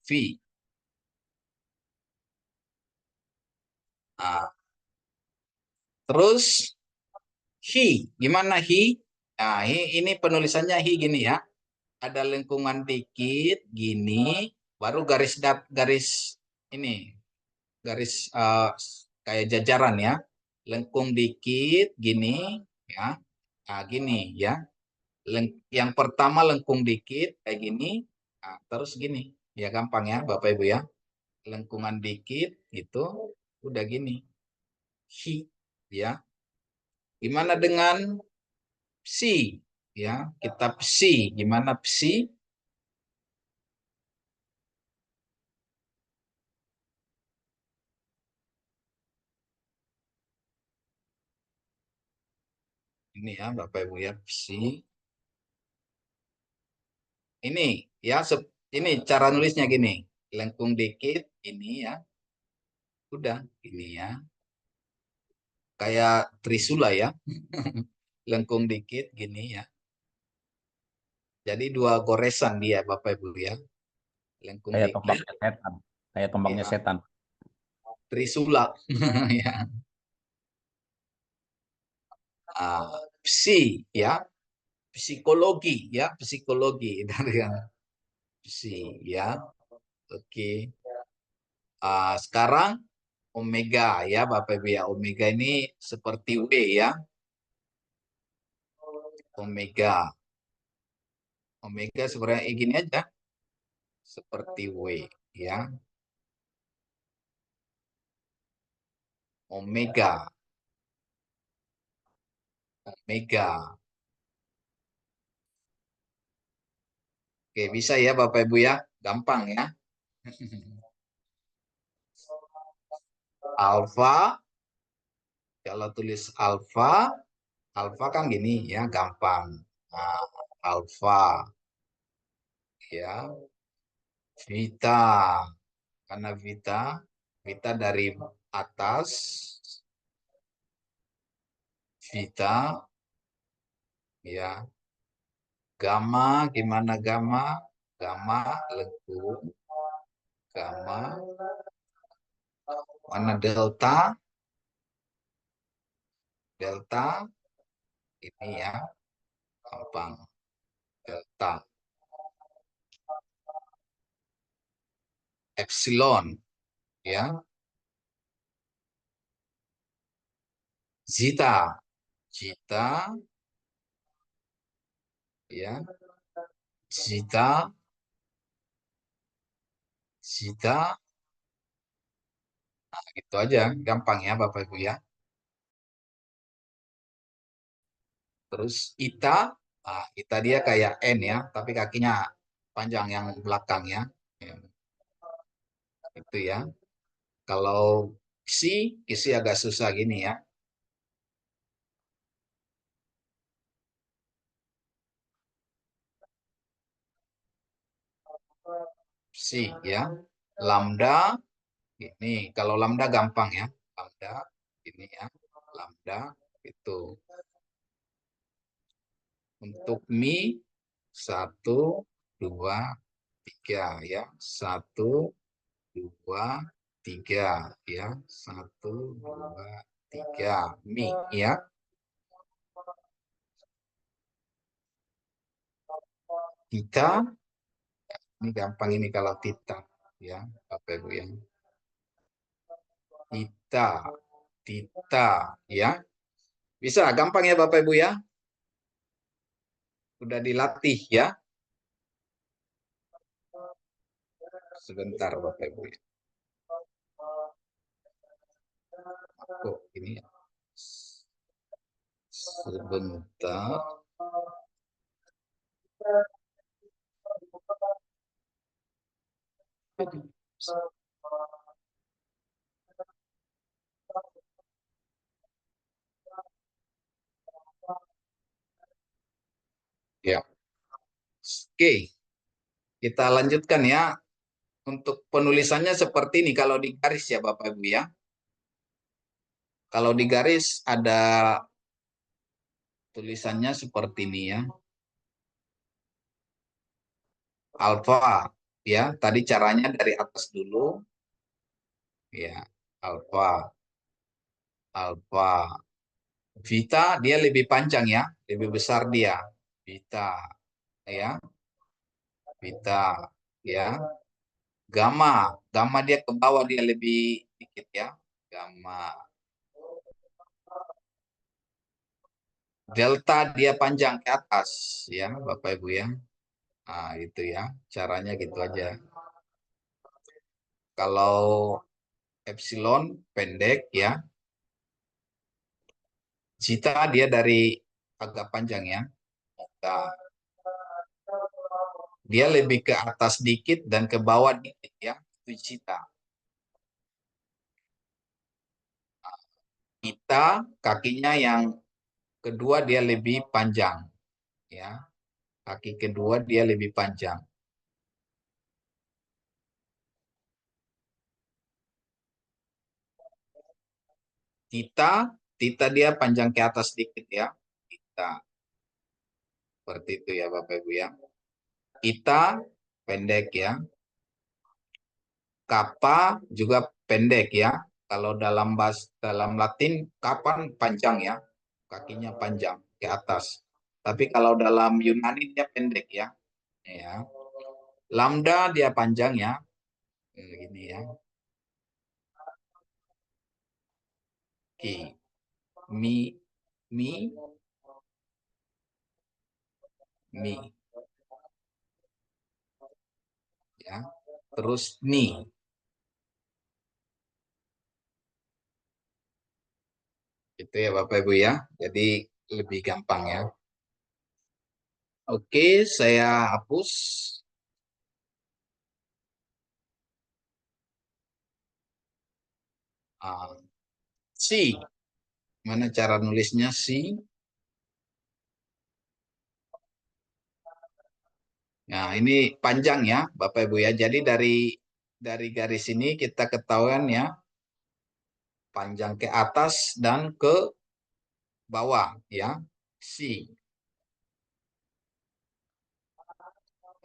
V. Nah, terus hi. Gimana hi? Nah, ini penulisannya hi gini ya. Ada lengkungan dikit gini, baru garis ini, garis kayak jajaran ya. Lengkung dikit gini ya. Nah, gini ya. Yang pertama lengkung dikit kayak gini. Nah, terus gini. Ya gampang ya Bapak Ibu ya. Lengkungan dikit gitu, udah gini. Hi ya. Gimana dengan psi? Ya, kita psi. Gimana psi? Ini ya Bapak Ibu ya, psi. Ini ya, ini cara nulisnya gini. Lengkung dikit, ini ya. Udah, ini ya. Kayak Trisula ya. Lengkung dikit, gini ya. Jadi 2 goresan dia Bapak Ibu ya. Lengkung Kayak dikit, tombaknya setan. Kayak tombaknya ya. setan. Trisula. Ya. Psi ya. Psikologi ya, psikologi dari yang psi ya. Oke. Sekarang omega ya Bapak Ibu ya. Omega ini seperti W ya. Omega. Omega sebenarnya gini aja. Seperti W ya. Omega. Omega. Oke, bisa ya Bapak Ibu ya. Gampang ya. Alfa. Kalau tulis alfa, alfa kan gini ya, gampang. Nah, alfa. Ya. Vita. Karena Vita dari atas. Vita. Ya. Gamma, gimana gamma? Gamma, lengkung. Gamma. Mana delta? Delta. Ini ya. Gampang. Delta. Epsilon. Ya. Zeta. Zeta. Ya. Zeta. Zeta. Nah, gitu aja. Gampang ya Bapak Ibu ya. Terus ita. Nah, ita dia kayak N ya. Tapi kakinya panjang yang belakang ya. Ya. Itu ya. Kalau kisi agak susah gini ya. Psi ya. Lambda ini kalau lambda gampang ya. Lambda ini ya. Lambda itu. Untuk mi 1 2 3 ya. 1 2 3 ya. 1 2 3 mi ya. Tita ini gampang ini kalau tita ya Bapak Ibu ya. Tita, tita ya. Bisa gampang ya Bapak Ibu ya. Udah dilatih ya. Sebentar Bapak Ibu ya. Oh, ini sebentar. Oke, kita lanjutkan ya. Untuk penulisannya seperti ini kalau di garis ya Bapak Ibu ya. Kalau di garis ada tulisannya seperti ini ya. Alfa ya, tadi caranya dari atas dulu. Ya, alfa. Alfa. Vita dia lebih panjang ya, lebih besar dia. Vita ya. Vita ya. Gamma, gamma dia ke bawah dia lebih dikit ya. Gamma. Delta dia panjang ke atas ya, Bapak Ibu ya. Nah, itu ya. Caranya gitu aja. Kalau epsilon pendek ya. Zeta dia dari agak panjang ya. Nah, dia lebih ke atas dikit dan ke bawah dikit ya. Itu zeta. Kita kakinya yang kedua dia lebih panjang ya. Kaki kedua dia lebih panjang. Tita dia panjang ke atas dikit ya. Tita. Seperti itu ya Bapak Ibu ya. Ita pendek ya. Kappa juga pendek ya. Kalau dalam Latin kapan panjang ya. Kakinya panjang ke atas. Tapi kalau dalam Yunani dia pendek ya. Ya. Lambda dia panjang ya. Gini ya. Ki. Mi. Mi. Mi. Ya. Terus ni. Itu ya Bapak Ibu ya. Jadi lebih gampang ya. Oke, saya hapus. C. Mana cara nulisnya C? Nah, ini panjang ya, Bapak Ibu ya. Jadi dari garis ini kita ketahuan ya, panjang ke atas dan ke bawah ya. C.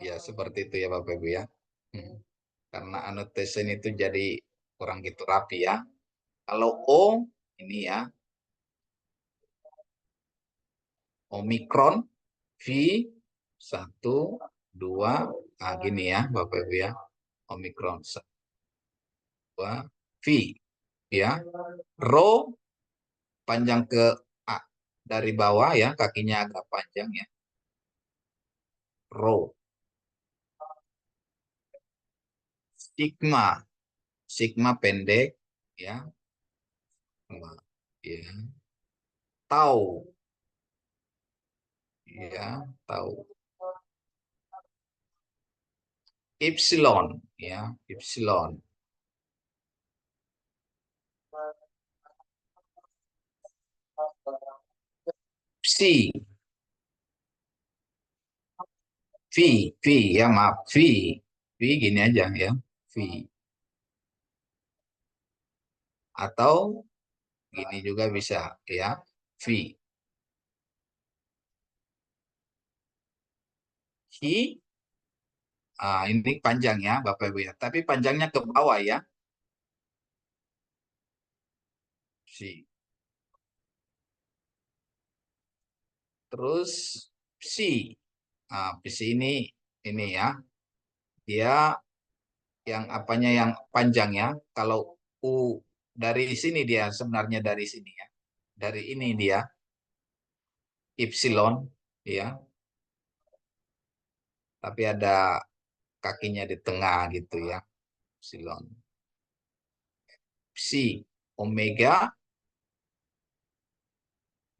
Ya, seperti itu ya Bapak Ibu ya. Karena annotation itu jadi kurang gitu rapi ya. Kalau O ini ya. Omikron V 1 2, nah gini ya Bapak Ibu ya. Omikron 1 2 V ya. Rho panjang ke A dari bawah ya, kakinya agak panjang ya. Rho. Sigma. Sigma pendek ya. Ya. Tau. Ya, tau. Epsilon ya, epsilon. Psi. V ya maaf, V gini aja ya, V. Atau gini juga bisa ya, V. Hi, ini panjang ya Bapak Ibu ya, tapi panjangnya ke bawah ya. Si. Terus psi. Psi ini ya. Dia yang apanya yang panjang ya. Kalau U dari sini dia sebenarnya dari sini ya. Dari ini dia epsilon ya. Tapi ada kakinya di tengah gitu ya. Epsilon. Psi omega.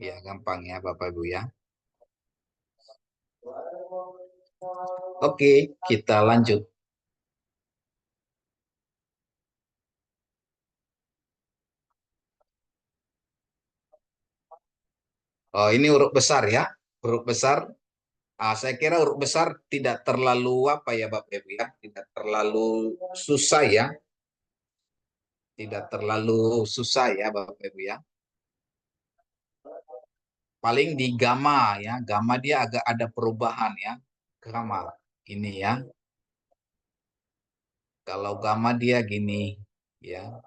Ya gampang ya Bapak Ibu ya. Oke, kita lanjut. Oh, ini huruf besar ya. Huruf besar Saya kira huruf besar tidak terlalu apa ya Bapak Ibu ya, tidak terlalu susah ya, tidak terlalu susah ya Bapak Ibu ya. Paling di gamma ya, gamma dia agak ada perubahan ya, gamma ini ya. Kalau gamma dia gini ya.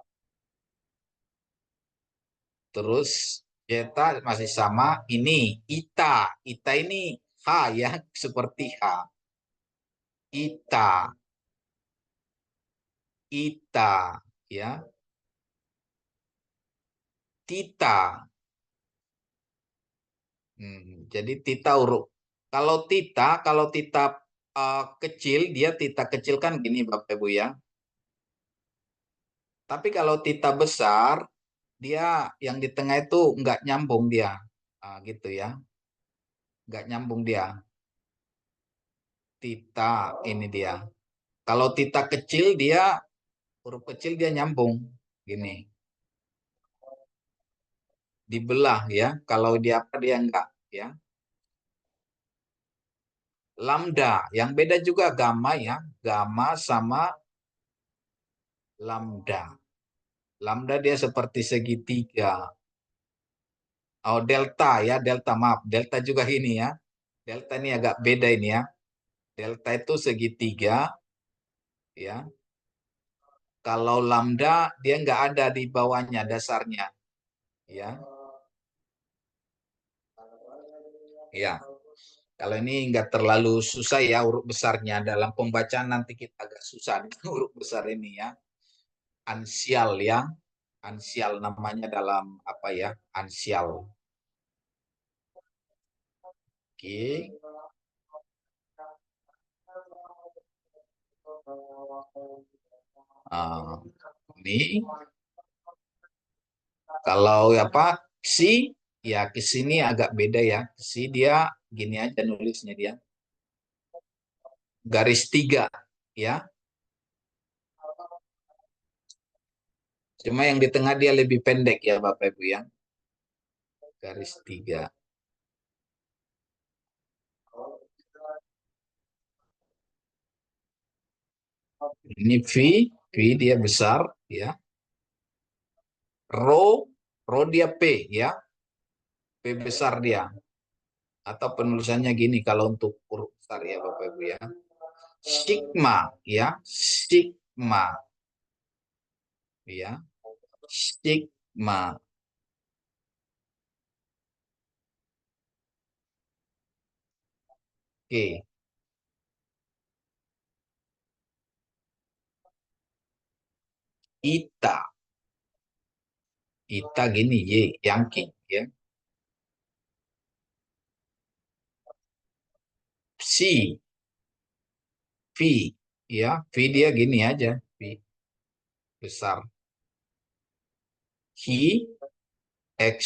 Terus zeta masih sama, ini ita, ita ini H ya, seperti H. Ita, ita ya. Tita. Jadi tita huruf. Kalau tita kecil, dia tita kecil kan gini Bapak Ibu ya. Tapi kalau tita besar, dia yang di tengah itu nggak nyambung dia. Gitu ya. Nggak nyambung dia. Tita ini dia. Kalau tita kecil, dia huruf kecil dia nyambung. Gini. Dibelah ya. Kalau dia apa, dia enggak ya. Lambda, yang beda juga gamma ya. Gamma sama lambda. Lambda dia seperti segitiga. Oh, delta ya, delta maaf. Delta juga ini ya. Delta ini agak beda ini ya. Delta itu segitiga ya. Kalau lambda dia nggak ada di bawahnya dasarnya. Ya. Ya. Kalau ini nggak terlalu susah ya huruf besarnya. Dalam pembacaan nanti kita agak susah huruf besar ini ya. Ansial ya. Ansial namanya dalam apa ya? Ansial. Oke. Ini kalau apa si ya ke sini agak beda ya. Si dia gini aja nulisnya dia. Garis 3 ya. Cuma yang di tengah dia lebih pendek ya Bapak Ibu ya. Garis 3. Ini V dia besar ya. Rho dia P ya. P besar dia. Atau penulisannya gini kalau untuk huruf besar ya Bapak Ibu ya. Sigma ya. Sigma. Ya. Sigma. Oke. Ita. Ita gini Y, Yankee ya. Si. V ya. V dia gini aja. V besar. He, X.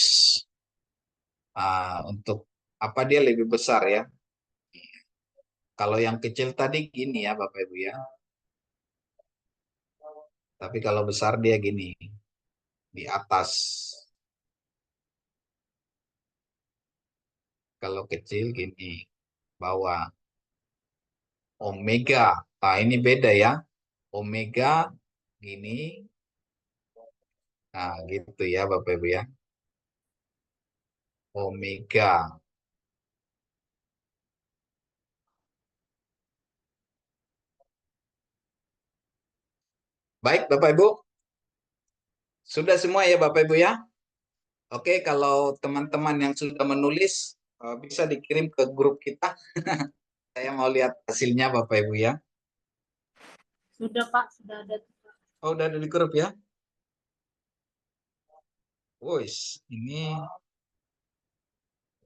Untuk apa dia lebih besar ya. Kalau yang kecil tadi gini ya Bapak Ibu ya. Tapi kalau besar dia gini. Di atas. Kalau kecil gini. Bawah. Omega. Ini beda ya. Omega gini. Nah gitu ya Bapak Ibu ya. Omega. Baik Bapak Ibu. Sudah semua ya Bapak Ibu ya. Oke, kalau teman-teman yang sudah menulis bisa dikirim ke grup kita. Saya mau lihat hasilnya Bapak Ibu ya. Sudah Pak, sudah ada. Oh, udah ada di grup ya. Woi, ini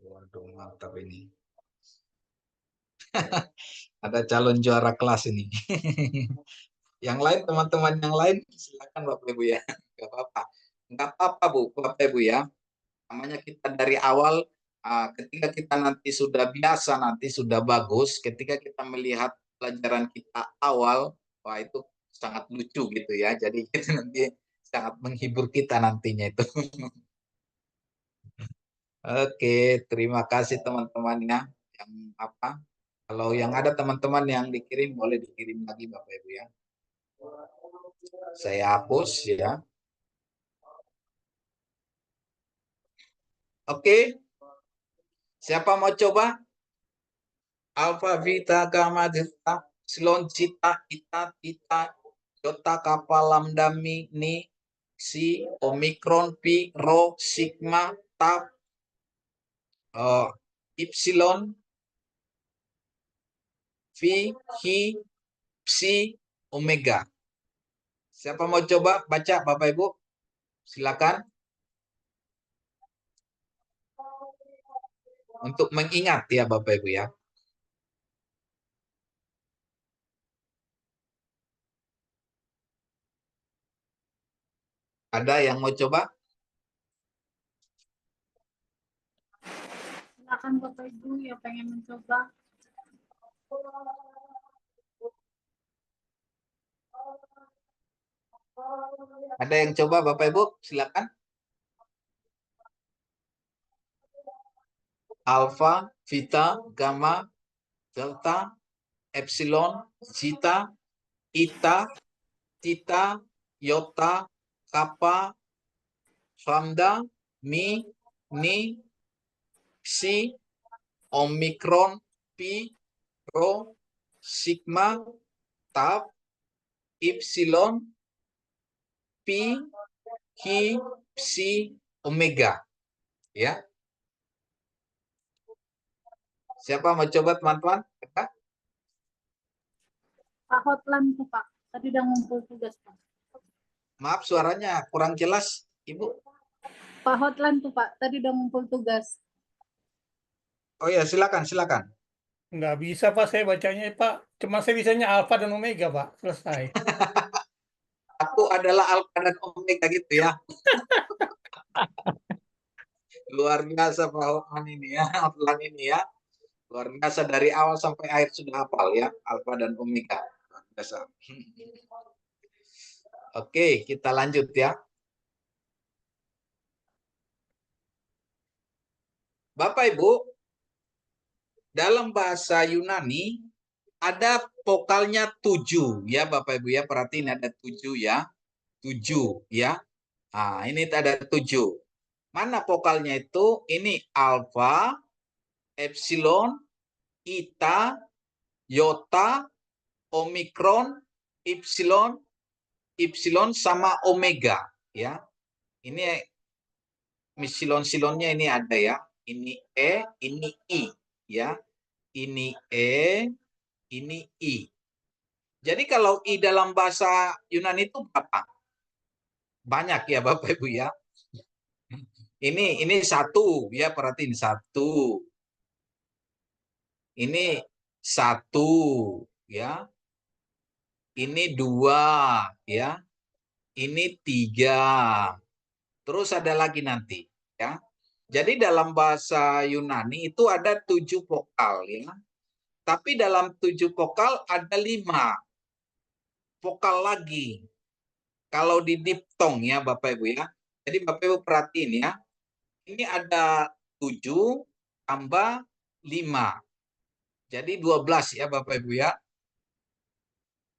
waduh mantap ini. Ada calon juara kelas ini. Yang lain, teman-teman yang lain, silakan Bapak Ibu ya. Nggak apa-apa. Nggak apa-apa Bu, Bapak Ibu ya. Namanya kita dari awal, ketika kita nanti sudah biasa, nanti sudah bagus, ketika kita melihat pelajaran kita awal, wah itu sangat lucu gitu ya. Jadi itu nanti sangat menghibur kita nantinya itu. Oke, terima kasih teman-teman ya yang Kalau yang ada teman-teman yang dikirim, boleh dikirim lagi Bapak Ibu ya. Saya hapus ya. Oke. Siapa mau coba? Alpha, Beta, Gamma, Delta, Epsilon, Zeta, Eta, Theta, Iota, Kappa, Lambda, Mi, Ni, Psi, Omikron, Pi, Rho, Sigma, Tau, Epsilon, Phi, Chi, Psi, Omega. Siapa mau coba baca Bapak Ibu? Silakan. Untuk mengingat ya Bapak Ibu ya. Ada yang mau coba? Silakan Bapak Ibu yang pengen mencoba. Ada yang coba Bapak Ibu? Silakan. Alpha, Beta, Gamma, Delta, Epsilon, Zeta, Eta, Theta, Iota, Kappa, Lambda, Mi, Ni, Psi, Omikron, Pi, Rho, Sigma, Tau, Epsilon, Pi, Chi, Psi, Omega. Ya. Siapa mau coba teman-teman? Pak Hotlan tuh Pak, tadi udah ngumpul tugas Pak. Maaf suaranya kurang jelas, Ibu. Pak Hotlan tuh Pak, tadi udah ngumpul tugas. Oh ya, silakan, silakan. Nggak bisa Pak, saya bacanya Pak. Cuma saya bisanya alfa dan omega Pak. Selesai. Aku adalah alfa dan omega gitu ya. Luar biasa Pak Hotman ini ya, Hotman ini ya. Luar biasa dari awal sampai akhir sudah hafal ya, alfa dan omega. Luar biasa. Oke, kita lanjut ya. Bapak Ibu, dalam bahasa Yunani ada vokalnya 7 ya Bapak Ibu ya, perhatiin ada 7 ya. 7 ya. Nah, ini ada 7. Mana vokalnya itu? Ini alfa, epsilon, eta, iota, omikron, epsilon, sama omega ya. Ini silonnya ini ada ya. Ini E, ini I ya. Ini E, ini I. Jadi kalau I dalam bahasa Yunani itu berapa? Banyak ya Bapak Ibu ya. Ini satu ya, perhatiin satu. Ini satu ya. Ini 2 ya. Ini 3. Terus ada lagi nanti ya. Jadi dalam bahasa Yunani itu ada 7 vokal ya. Tapi dalam 7 vokal ada 5 vokal lagi. Kalau di diptong ya Bapak Ibu ya. Jadi Bapak Ibu perhatiin ya. Ini ada 7 tambah 5. Jadi 12 ya Bapak Ibu ya.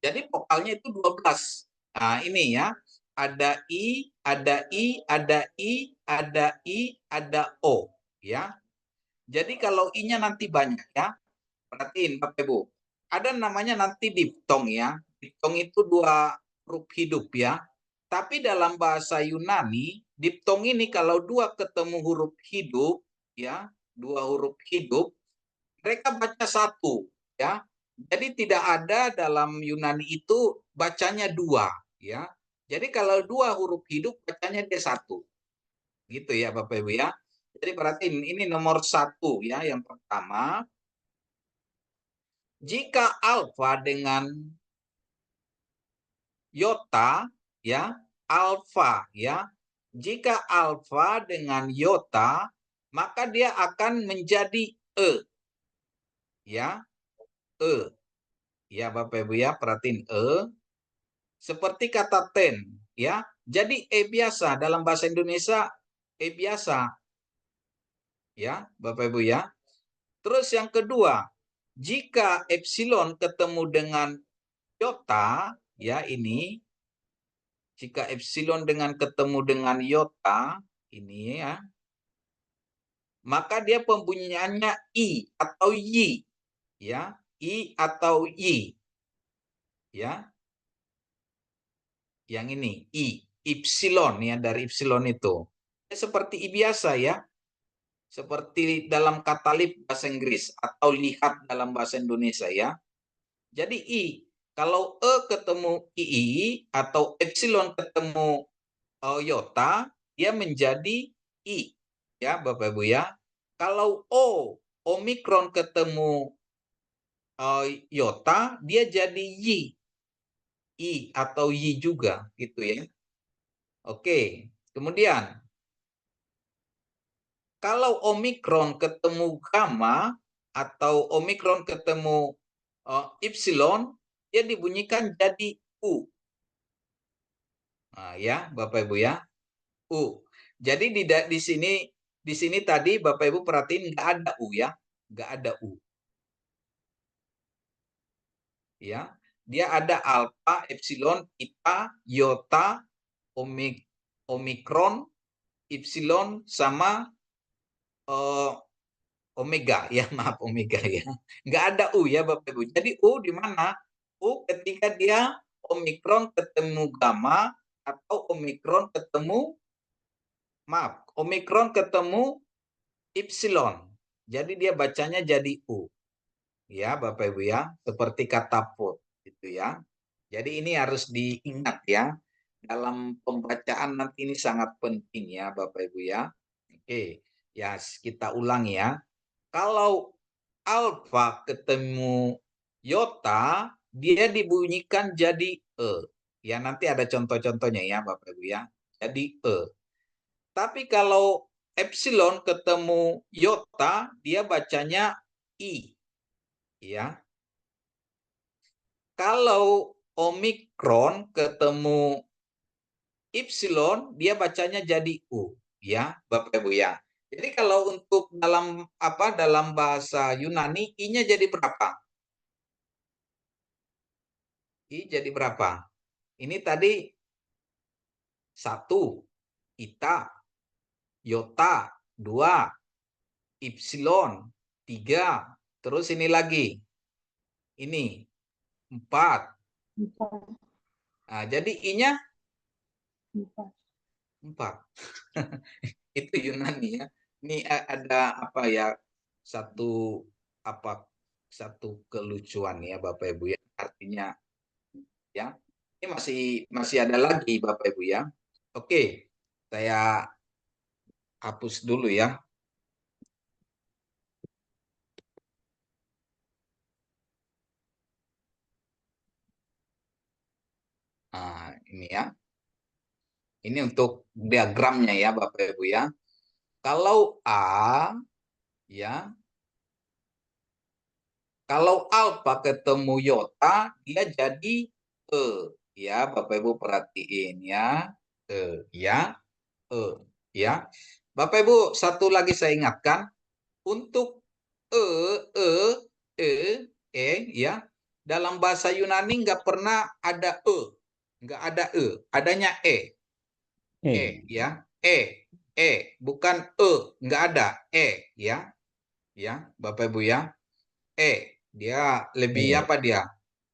Jadi vokalnya itu 12. Nah ini ya. Ada I, ada I, ada I, ada I, ada O. Ya. Jadi kalau I-nya nanti banyak ya. Perhatiin Bapak Ibu. Ada namanya nanti diptong ya. Diptong itu 2 huruf hidup ya. Tapi dalam bahasa Yunani, diptong ini kalau 2 ketemu huruf hidup ya, 2 huruf hidup, mereka baca 1 ya. Jadi tidak ada dalam Yunani itu bacanya 2 ya. Jadi kalau 2 huruf hidup bacanya dia 1. Gitu ya Bapak Ibu ya. Jadi perhatiin ini nomor 1 ya, yang pertama. Jika alfa dengan iota ya, alfa ya. Jika alfa dengan iota, maka dia akan menjadi E. Ya. E. Ya Bapak Ibu ya, perhatiin E. Seperti kata ten ya. Jadi E biasa dalam bahasa Indonesia E biasa. Ya, Bapak Ibu ya. Terus yang kedua, Jika epsilon ketemu dengan iota, ya ini, jika epsilon ketemu dengan iota, ini ya, maka dia pembunyiannya I atau Y, ya, I atau Y, ya, yang ini I, epsilon ya, dari epsilon itu. Seperti I biasa ya, seperti dalam kata lip bahasa Inggris atau lihat dalam bahasa Indonesia ya. Jadi I, kalau E ketemu II atau epsilon ketemu iota, dia menjadi I. Ya, Bapak Ibu ya. Kalau Omikron ketemu iota, dia jadi Y. I atau Y juga, gitu ya. Oke, kemudian kalau Omikron ketemu gamma atau Omikron ketemu epsilon, dia dibunyikan jadi U. Nah, ya, Bapak Ibu ya. U. Jadi di sini tadi Bapak Ibu perhatiin nggak ada U ya, nggak ada U. Ya, dia ada alfa, epsilon, eta, iota, omikron, epsilon sama omega ya, maaf omega ya. Nggak ada U ya Bapak Ibu. Jadi U di mana? U ketika dia omikron ketemu gamma atau omikron ketemu epsilon. Jadi dia bacanya jadi U. Ya, Bapak Ibu ya, seperti kata put gitu ya. Jadi ini harus diingat ya. Dalam pembacaan nanti ini sangat penting ya, Bapak Ibu ya. Oke, ya kita ulang ya. Kalau alfa ketemu iota, dia dibunyikan jadi E. Ya, nanti ada contoh-contohnya ya, Bapak Ibu ya. Jadi E. Tapi kalau epsilon ketemu iota, dia bacanya I. Ya. Kalau omikron ketemu epsilon, dia bacanya jadi U. Ya, Bapak Ibu ya. Jadi kalau untuk dalam bahasa Yunani, I-nya jadi berapa? I jadi berapa? Ini tadi 1, eta, iota, 2, epsilon, 3. Terus ini lagi. Ini 4. Nah, jadi I-nya 4. Itu Yunani ya. Ini ada apa ya? Satu kelucuan ya Bapak Ibu ya. Artinya ya. Ini masih ada lagi Bapak Ibu ya. Oke. Saya hapus dulu ya. Nah, ini ya. Ini untuk diagramnya ya Bapak Ibu ya. Kalau A ya, kalau alfa ketemu iota dia jadi E ya Bapak Ibu perhatiin ya. E ya. E ya. Bapak Ibu satu lagi saya ingatkan untuk E ya. Dalam bahasa Yunani nggak pernah ada E. Nggak ada E, adanya E. Ya. Bukan nggak ada ya. Ya, Bapak Ibu ya. Dia lebih apa dia?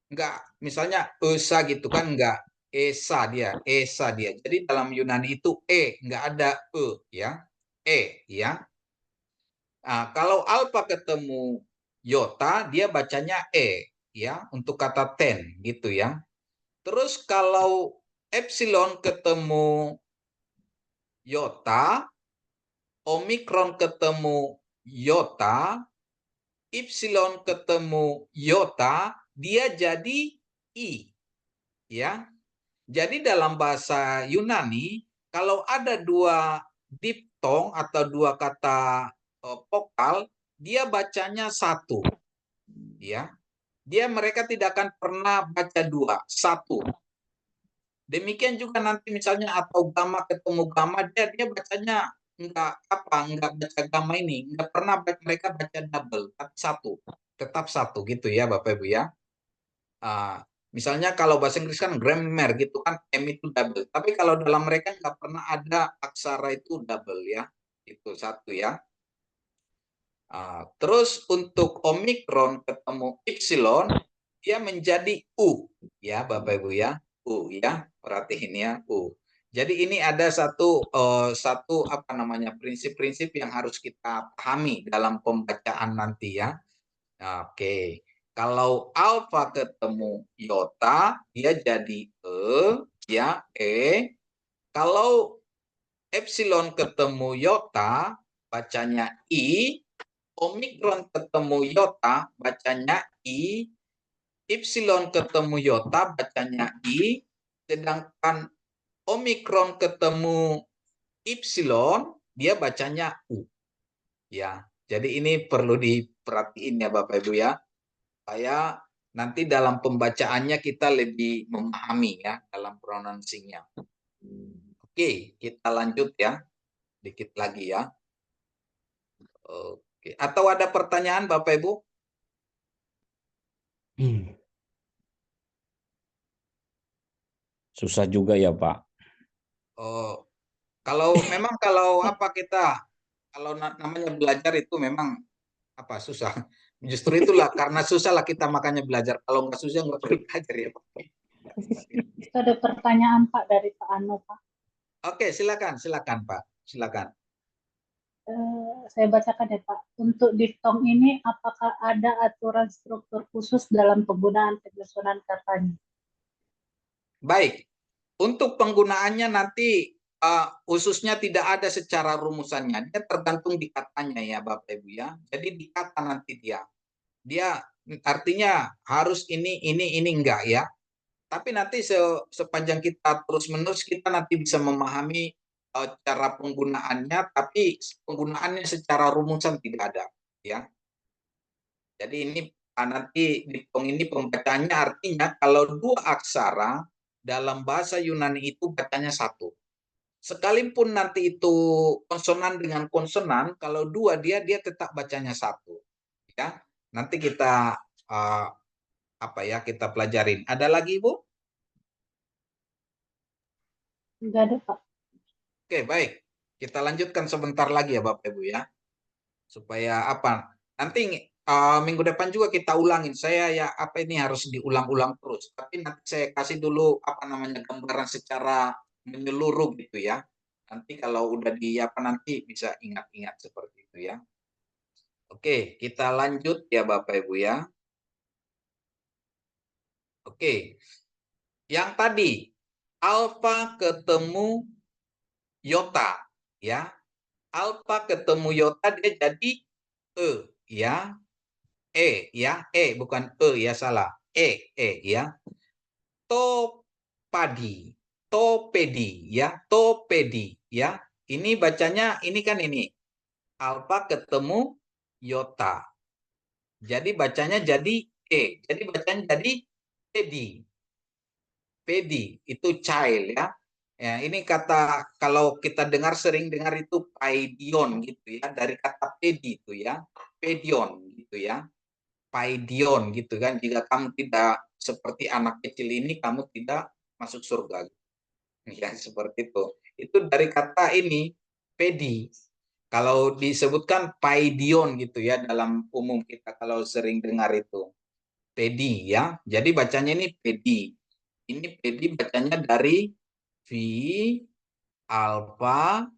Enggak, misalnya esa gitu kan enggak esa dia. Jadi dalam Yunani itu enggak ada ya. Ya. Nah, kalau alfa ketemu iota dia bacanya ya untuk kata ten gitu ya. Terus kalau epsilon ketemu iota, omikron ketemu iota, epsilon ketemu iota, dia jadi I. Ya. Jadi dalam bahasa Yunani, kalau ada dua diptong atau dua kata vokal, dia bacanya satu. Ya. Mereka tidak akan pernah baca dua, satu. Demikian juga nanti misalnya atau gamma ketemu gamma, dia bacanya enggak baca gamma ini, enggak pernah mereka baca double, tapi satu. tetap satu gitu ya Bapak Ibu ya. Misalnya kalau bahasa Inggris kan grammar gitu kan, M itu double. Tapi kalau dalam mereka nggak pernah ada aksara itu double ya. Itu satu ya. Terus untuk Omikron ketemu Epsilon, dia menjadi U ya Bapak Ibu ya. U ya, perhatiin ya U. Jadi ini ada satu apa namanya prinsip-prinsip yang harus kita pahami dalam pembacaan nanti ya. Oke. Kalau alfa ketemu iota, dia jadi ya, E. Kalau epsilon ketemu iota, bacanya I. Omikron ketemu iota, bacanya I. Epsilon ketemu iota, bacanya I. Sedangkan Omikron ketemu epsilon, dia bacanya U. Ya, jadi ini perlu diperhatiin ya Bapak Ibu ya. Supaya nanti dalam pembacaannya kita lebih memahami ya dalam pronouncing-nya. Oke, kita lanjut ya. Dikit lagi ya. Oke, atau ada pertanyaan Bapak Ibu? Susah juga ya Pak. Oh, kalau apa kita kalau namanya belajar itu memang apa susah. Justru itulah karena susah lah kita makanya belajar. Kalau nggak susah nggak perlu belajar ya Pak. Ada pertanyaan Pak dari Pak Ano Pak. Oke, silakan Pak. Silakan. Saya bacakan ya Pak. Untuk diftong ini apakah ada aturan struktur khusus dalam penggunaan penyusunan katanya? Baik. Untuk penggunaannya nanti khususnya tidak ada secara rumusannya. Dia tergantung di katanya ya Bapak Ibu ya. Jadi di kata nanti dia artinya harus ini enggak ya. Tapi nanti sepanjang kita terus-menerus kita nanti bisa memahami cara penggunaannya, tapi penggunaannya secara rumusan tidak ada ya. Jadi ini nanti dihitung ini pembacaannya artinya kalau dua aksara dalam bahasa Yunani itu bacanya satu. Sekalipun nanti itu konsonan dengan konsonan, kalau dua dia tetap bacanya satu. Ya, nanti kita kita pelajarin. Ada lagi Ibu? Enggak ada Pak. Oke, baik. Kita lanjutkan sebentar lagi ya Bapak Ibu ya. Supaya apa? Nanti minggu depan juga kita ulangin. Saya ya ini harus diulang-ulang terus. Tapi nanti saya kasih dulu gambaran secara menyeluruh gitu ya. Nanti kalau udah nanti bisa ingat-ingat seperti itu ya. Oke, kita lanjut ya Bapak Ibu ya. Oke. Yang tadi alfa ketemu iota ya. Alfa ketemu iota dia jadi ya. Bukan ya salah. Ya. Topedi ya. Ini bacanya ini kan ini. Alfa ketemu iota. Jadi bacanya jadi Jadi bacanya jadi pedi itu child ya. Ya, ini kata kalau kita sering dengar itu paidion gitu ya, dari kata pedi itu ya. Pedion gitu ya. Paidion gitu kan, jika kamu tidak seperti anak kecil ini kamu tidak masuk surga. Ya, seperti itu. Itu dari kata ini pedi. Kalau disebutkan paidion gitu ya dalam umum kita kalau sering dengar itu. Pedi ya. Jadi bacanya ini pedi. Ini pedi bacanya dari V, alpha,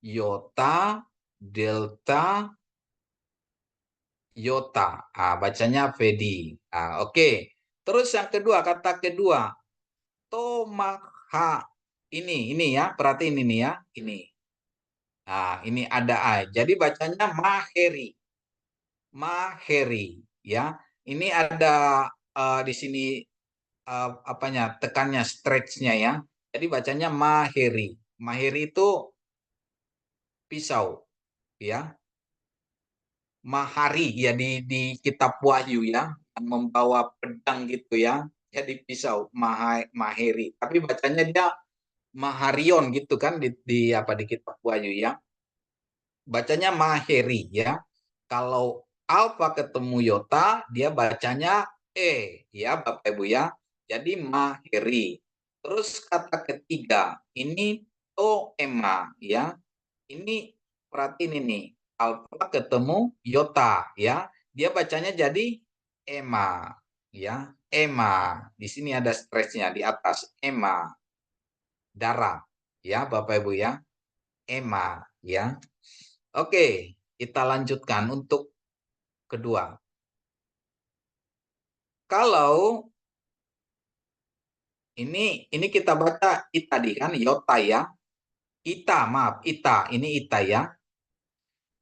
iota, delta, iota. Bacanya pedi. Oke. Terus yang kedua, kata kedua. Tomaha. Ini ya. Perhatiin ini ya. Ini. Ini ada A. Jadi bacanya maheri. Maheri. Ya. Ini ada di sini tekannya, stretch-nya ya. Jadi bacanya maheri. Maheri itu pisau ya. Mahari ya di kitab Wahyu ya, yang membawa pedang gitu ya. Jadi pisau maheri. Tapi bacanya dia maharion gitu kan di kitab Wahyu ya. Bacanya maheri ya. Kalau Alfa ketemu Yota, dia bacanya E, ya Bapak Ibu ya. Jadi mahiri. Terus kata ketiga, ini toema, ya. Ini perhatiin ini, alfa ketemu Yota, ya. Dia bacanya jadi ema, ya. Ema. Di sini ada stresnya di atas, ema. Darah, ya Bapak Ibu ya. Ema, ya. Oke, kita lanjutkan untuk kedua. Kalau ini kita baca ita tadi kan Yota ya. Ita, maaf, ita. Ini ita ya.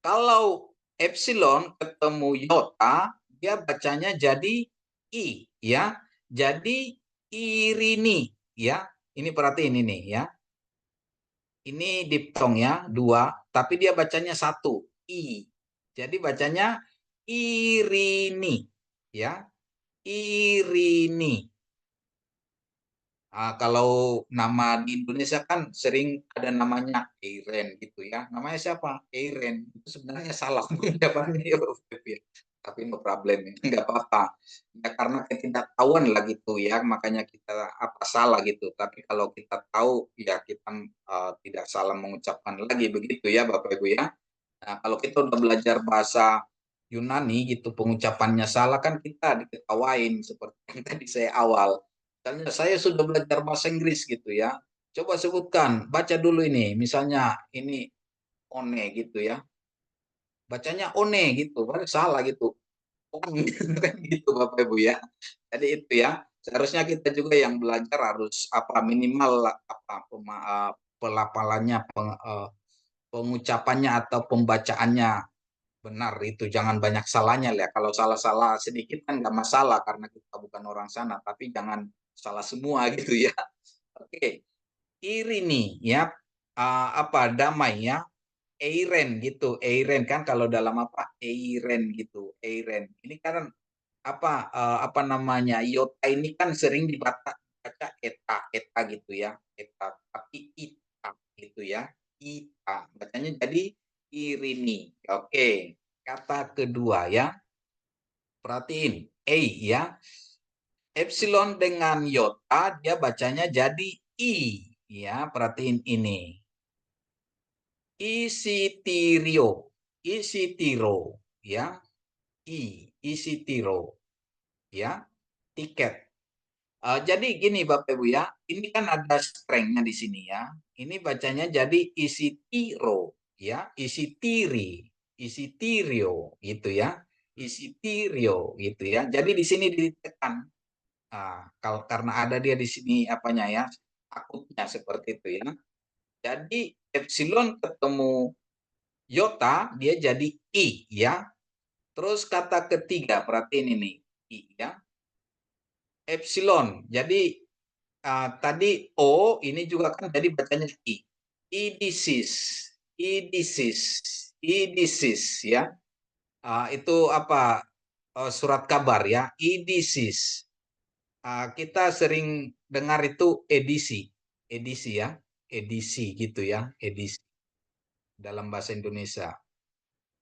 Kalau epsilon ketemu Yota, dia bacanya jadi i ya. Jadi irini ya. Ini perhatiin ini ya. Ini diptong ya, 2, tapi dia bacanya 1, i. Jadi bacanya irini ya. Irini. Kalau nama di Indonesia kan sering ada namanya Eiren gitu ya. Namanya siapa? Eiren. Itu sebenarnya salah pengucapannya ya, tapi no problem ya, nggak apa-apa. Ya, karena ketidaktahuan lah gitu ya, makanya kita salah gitu. Tapi kalau kita tahu ya kita tidak salah mengucapkan lagi begitu ya Bapak Ibu ya. Nah, kalau kita udah belajar bahasa Yunani gitu pengucapannya salah kan kita diketawain seperti yang tadi saya awal. Misalnya saya sudah belajar bahasa Inggris gitu ya. Coba sebutkan, baca dulu ini. Misalnya ini one gitu ya. Bacanya one gitu, padahal salah gitu. Gitu Bapak Ibu ya. Jadi itu ya. Seharusnya kita juga yang belajar harus minimal pelafalannya, pengucapannya atau pembacaannya benar itu, jangan banyak salahnya ya. Kalau salah-salah sedikit kan nggak masalah karena kita bukan orang sana, tapi jangan salah semua gitu ya. Oke, irini ya, damai ya, eiren gitu, eiren kan kalau dalam eiren gitu, eiren. Ini kan namanya Yota ini kan sering dibaca eta gitu ya, eta, tapi ita gitu ya, ita bacanya jadi irini. Oke, kata kedua ya, perhatiin ya, epsilon dengan Yota dia bacanya jadi i ya, perhatiin ini, isitirio, isitiro ya, isitiro ya, tiket. Jadi gini Bapak Ibu ya, ini kan ada strengnya di sini ya. Ini bacanya jadi isitiro ya, isitiri, isitirio gitu ya, isitirio gitu ya. Jadi di sini ditekan. Kalau karena ada dia di sini apanya ya, takutnya seperti itu ya. Jadi epsilon ketemu Yota dia jadi i ya. Terus kata ketiga perhatiin ini i ya. Epsilon. Jadi tadi O ini juga kan jadi bacanya I. Idisis. Idisis. Idisis ya. Itu surat kabar ya. Idisis. Kita sering dengar itu edisi. Edisi ya. Edisi gitu ya. Edisi. Dalam bahasa Indonesia.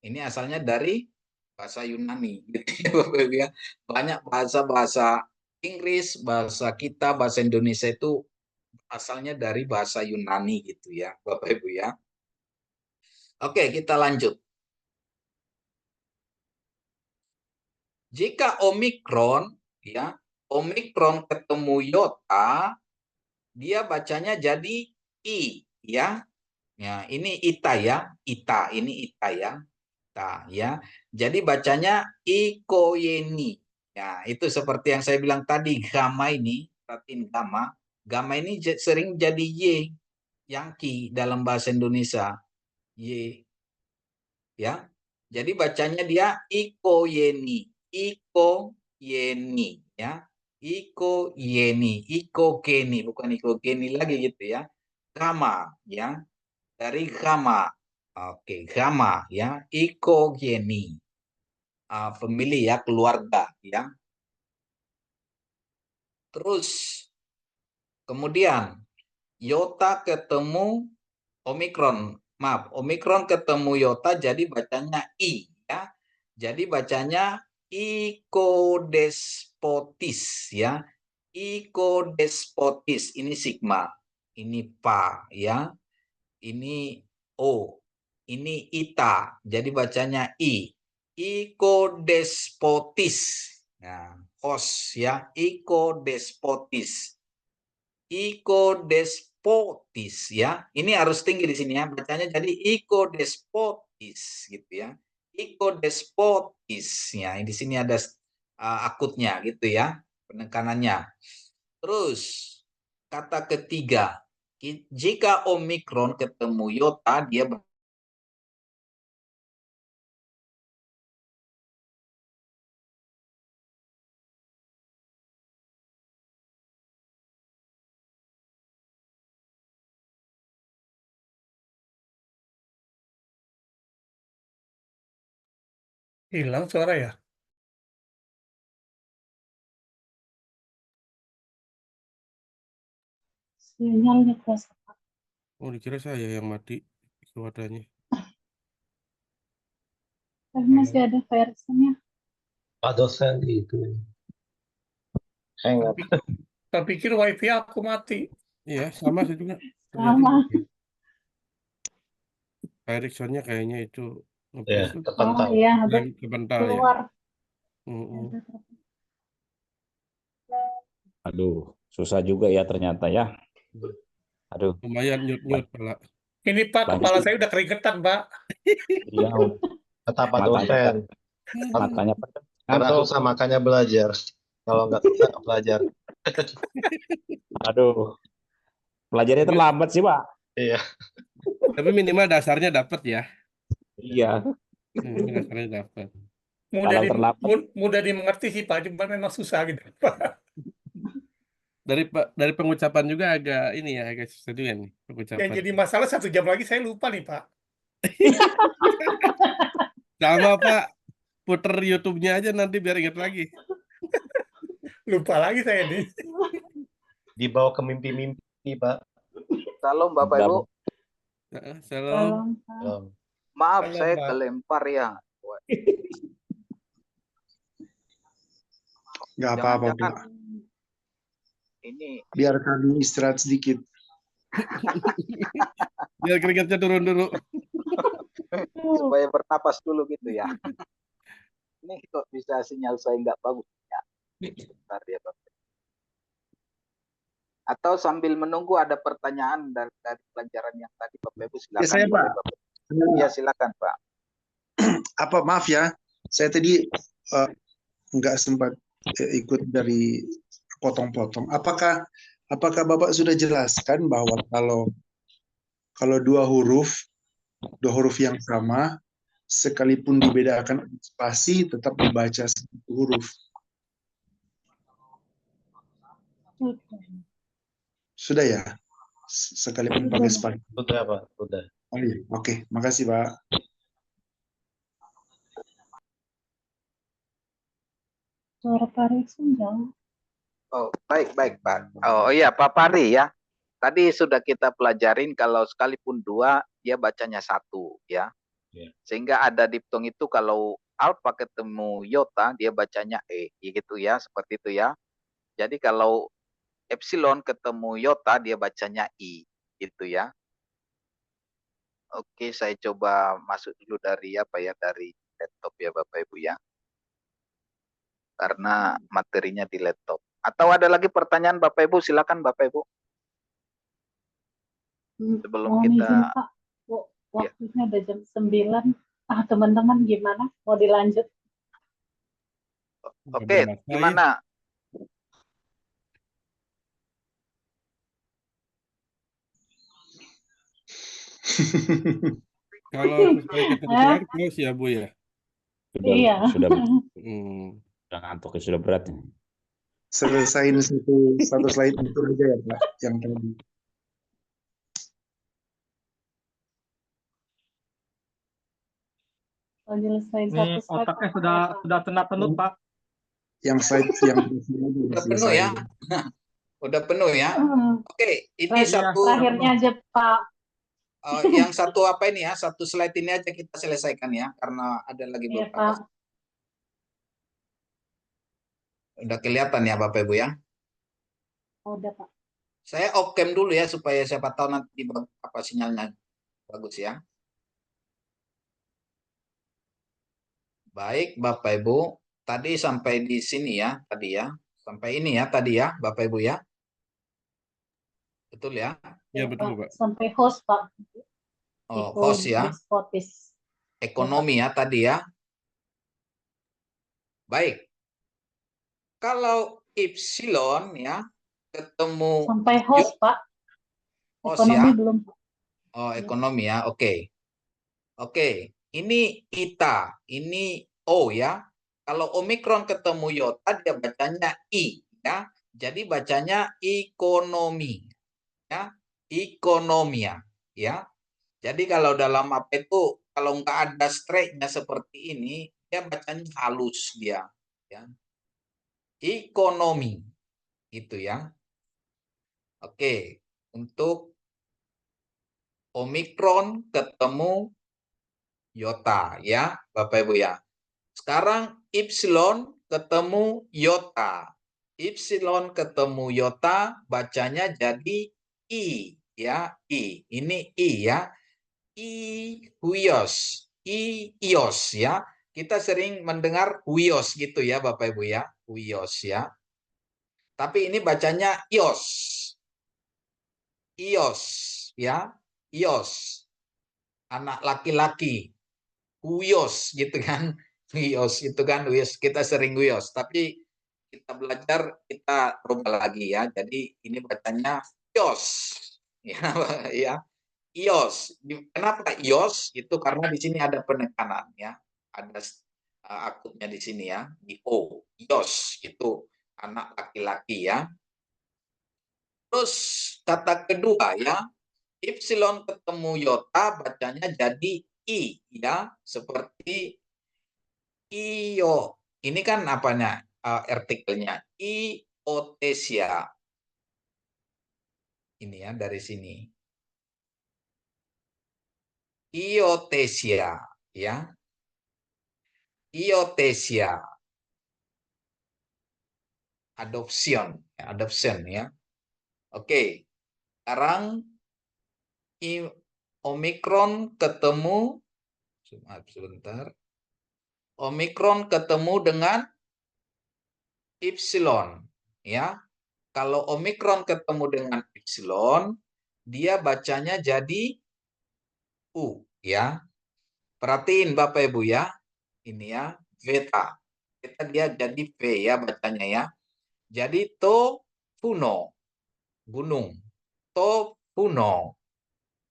Ini asalnya dari bahasa Yunani. Gitu ya. Banyak bahasa-bahasa Inggris, bahasa kita, bahasa Indonesia itu asalnya dari bahasa Yunani gitu ya, Bapak Ibu ya. Oke, kita lanjut. Jika Omikron ya, Omikron ketemu Yota, dia bacanya jadi I ya. Ya, ini ita ya, ita, ini ita ya. Ita ya. Jadi bacanya ikoyeni. Ya, itu seperti yang saya bilang tadi, gamma ini, perhatiin gamma. Gamma ini sering jadi Y, Yangki dalam bahasa Indonesia. Y. Ya. Jadi bacanya dia ikoyeni. Ikoyeni. Ya. Ikoyeni. Ikogeni. Bukan ikogeni lagi gitu ya. Gamma. Ya. Dari gamma. Oke, gamma. Ya. Ikogeni. Pemilih ya, keluarga ya. Terus kemudian Yota ketemu Omikron. Maaf, Omikron ketemu Yota jadi bacanya I ya. Jadi bacanya ikodespotis ya. Ikodespotis ini sigma, ini pa ya. Ini o, ini ita. Jadi bacanya i. Ikodespotis. Nah, os ya, ikodespotis. Ikodespotis ya. Ini harus tinggi di sini ya. Bacanya jadi ikodespotis gitu ya. Ikodespotis ya. Di sini ada akutnya gitu ya, penekanannya. Terus kata ketiga, jika omikron ketemu iota dia Hilang suara ya? Sinyalnya keras. Oh, dikira saya yang mati suaranya. Tapi masih ada virusnya. Pak dosen itu. Hangat. Saya pikir wifi aku mati. Iya, sama saya juga. Sama. Ericksonnya kayaknya itu Ya, ngepush. terpental. Oh iya, ada Kebental ya. keluar. Aduh, susah juga ya ternyata ya. Aduh, Lumayan nyut-nyut pala. Ini Pak, Banyak. kepala saya udah keringetan, Pak. iya, Kata Pak Makanya- dosen. makanya Karena ngantuk. susah makanya belajar. Kalau nggak susah nggak belajar. Aduh, belajarnya terlambat sih, Pak. Iya. Tapi minimal dasarnya dapat ya. Iya, Minimal dasarnya dapat. Mudah, Kalau terlambat. mudah dimengerti sih, Pak. Cuma memang susah gitu, Pak. Dari pengucapan juga agak ini ya, agak susah juga nih pengucapan. Yang jadi masalah 1 jam lagi saya lupa nih, Pak. Sama Pak, puter YouTube-nya aja nanti biar ingat lagi. Lupa lagi saya nih. Dibawa ke mimpi-mimpi, Pak. Salam Bapak Ibu. Salam. Salam. Maaf Salam, saya Pak. kelempar ya. Nggak apa-apa, Pak. Jangan-jangan ini Biar kami istirahat sedikit. Biar keringatnya turun dulu. supaya bernapas dulu gitu ya. Ini kok bisa sinyal saya nggak bagus ya. Bentar ya Bapak. Atau sambil menunggu ada pertanyaan dari pelajaran yang tadi Bapak Ibu silakan. Ya, saya, Pak. Ya silakan Pak. Maaf ya, saya tadi nggak sempat ikut dari potong-potong. Apakah Bapak sudah jelaskan bahwa kalau dua huruf yang sama, sekalipun dibedakan spasi, tetap dibaca satu huruf? Sudah ya? Sekalipun pakai spasi. Sudah, Pak. Sudah. Oh iya, oke. Makasih, Pak. Suara Pak Rikson jauh. Oh, baik Pak. Oh iya Pak Pari ya. Tadi sudah kita pelajarin kalau sekalipun dua dia bacanya satu ya. Ya. Sehingga ada diptong itu kalau alfa ketemu iota dia bacanya e gitu ya, seperti itu ya. Jadi kalau epsilon ketemu iota dia bacanya i gitu ya. Oke, saya coba masuk dulu dari dari laptop ya Bapak Ibu ya. Karena materinya di laptop. Atau ada lagi pertanyaan Bapak Ibu, silakan Bapak Ibu. Sebelum Mohon kita izin, Pak. Waktunya udah jam 9. Teman-teman gimana? Mau dilanjut? Oke, gimana? Kalau sesuai ketentuan close ya Bu ya. Iya. Sudah ngantuk, sudah berat. Selesain satu slide itu aja ya Pak, yang tadi. Nyelesain Ini satu slide. otaknya sudah tenat-tenut, Pak. Yang slide yang Udah penuh ya. Udah penuh ya. Oke, ini satu Terakhirnya aja Pak. yang satu apa ini ya? Satu slide ini aja kita selesaikan ya, karena ada lagi Iya, beberapa. Pak. Udah kelihatan ya Bapak Ibu ya? Udah, Pak. Saya off cam dulu ya supaya siapa tahu nanti apa sinyalnya bagus ya. Baik Bapak Ibu, tadi sampai di sini ya, tadi ya. Sampai ini ya tadi ya Bapak Ibu ya. Betul ya? Ya, betul, Pak. Sampai host, Pak. Oh, host ya. Despotis. Ekonomi ya tadi ya. Baik. Kalau epsilon ya ketemu Sampai host, Pak. host Ekonomi ya. belum. Oh, ekonomi ya. Oke. Oke, ini ita, ini O ya. Kalau omikron ketemu iota dia bacanya I ya. Jadi bacanya ekonomi ya. Ekonomia ya. Jadi kalau dalam apa itu kalau nggak ada strike-nya seperti ini, dia bacanya halus dia ya. Ekonomi gitu ya. Oke, untuk omikron ketemu iota ya, Bapak Ibu ya. Sekarang epsilon ketemu iota. Epsilon ketemu iota bacanya jadi I ya, I. Ini I ya. I huios. I ios ya. Kita sering mendengar huios gitu ya Bapak Ibu ya. Huios ya. Tapi ini bacanya ios. Ios ya. Ios. Anak laki-laki. Huios gitu kan. Wios itu kan wios kita sering wios tapi kita belajar kita rubah lagi ya jadi ini bacanya ios ya ya ios kenapa ios itu karena di sini ada penekanan ya ada akutnya di sini ya di o ios itu anak laki-laki ya terus kata kedua ya epsilon ketemu iota bacanya jadi i ya seperti Iyo, ini kan apanya artikelnya iotesia. Ini ya dari sini. Iotesia ya. Iotesia. Adoption, adoption ya. Oke. Sekarang omikron ketemu sebentar. Omikron ketemu dengan epsilon ya. Kalau omikron ketemu dengan epsilon, dia bacanya jadi U ya. Perhatiin Bapak Ibu ya. Ini ya, beta. Beta dia jadi V ya bacanya ya. Jadi to funo gunung. To funo.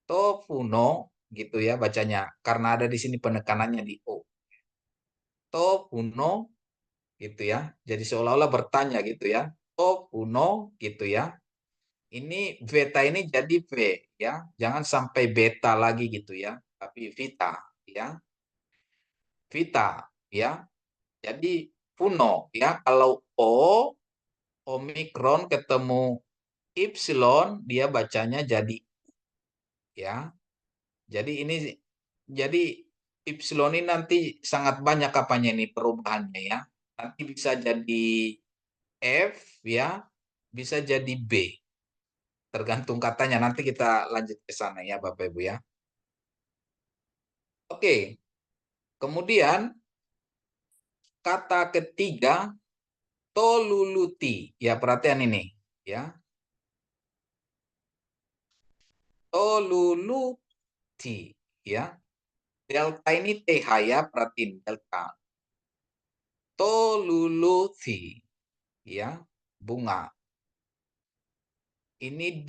To funo gitu ya bacanya. Karena ada di sini penekanannya di O. To funo gitu ya. Jadi seolah-olah bertanya gitu ya. To funo gitu ya. Ini beta ini jadi V ya. Jangan sampai beta lagi gitu ya. Tapi vita ya. Vita ya. Jadi funo ya. Kalau O omikron ketemu epsilon dia bacanya jadi ya. Jadi epsilon ini nanti sangat banyak apanya ini perubahannya ya. Nanti bisa jadi F ya, bisa jadi B. Tergantung katanya. Nanti kita lanjut ke sana ya Bapak Ibu ya. Oke. Kemudian kata ketiga toluluti. Ya, perhatian ini ya. Toluluti ya. Delta ini TH ya, perhatiin delta. Toluluti ya, bunga. Ini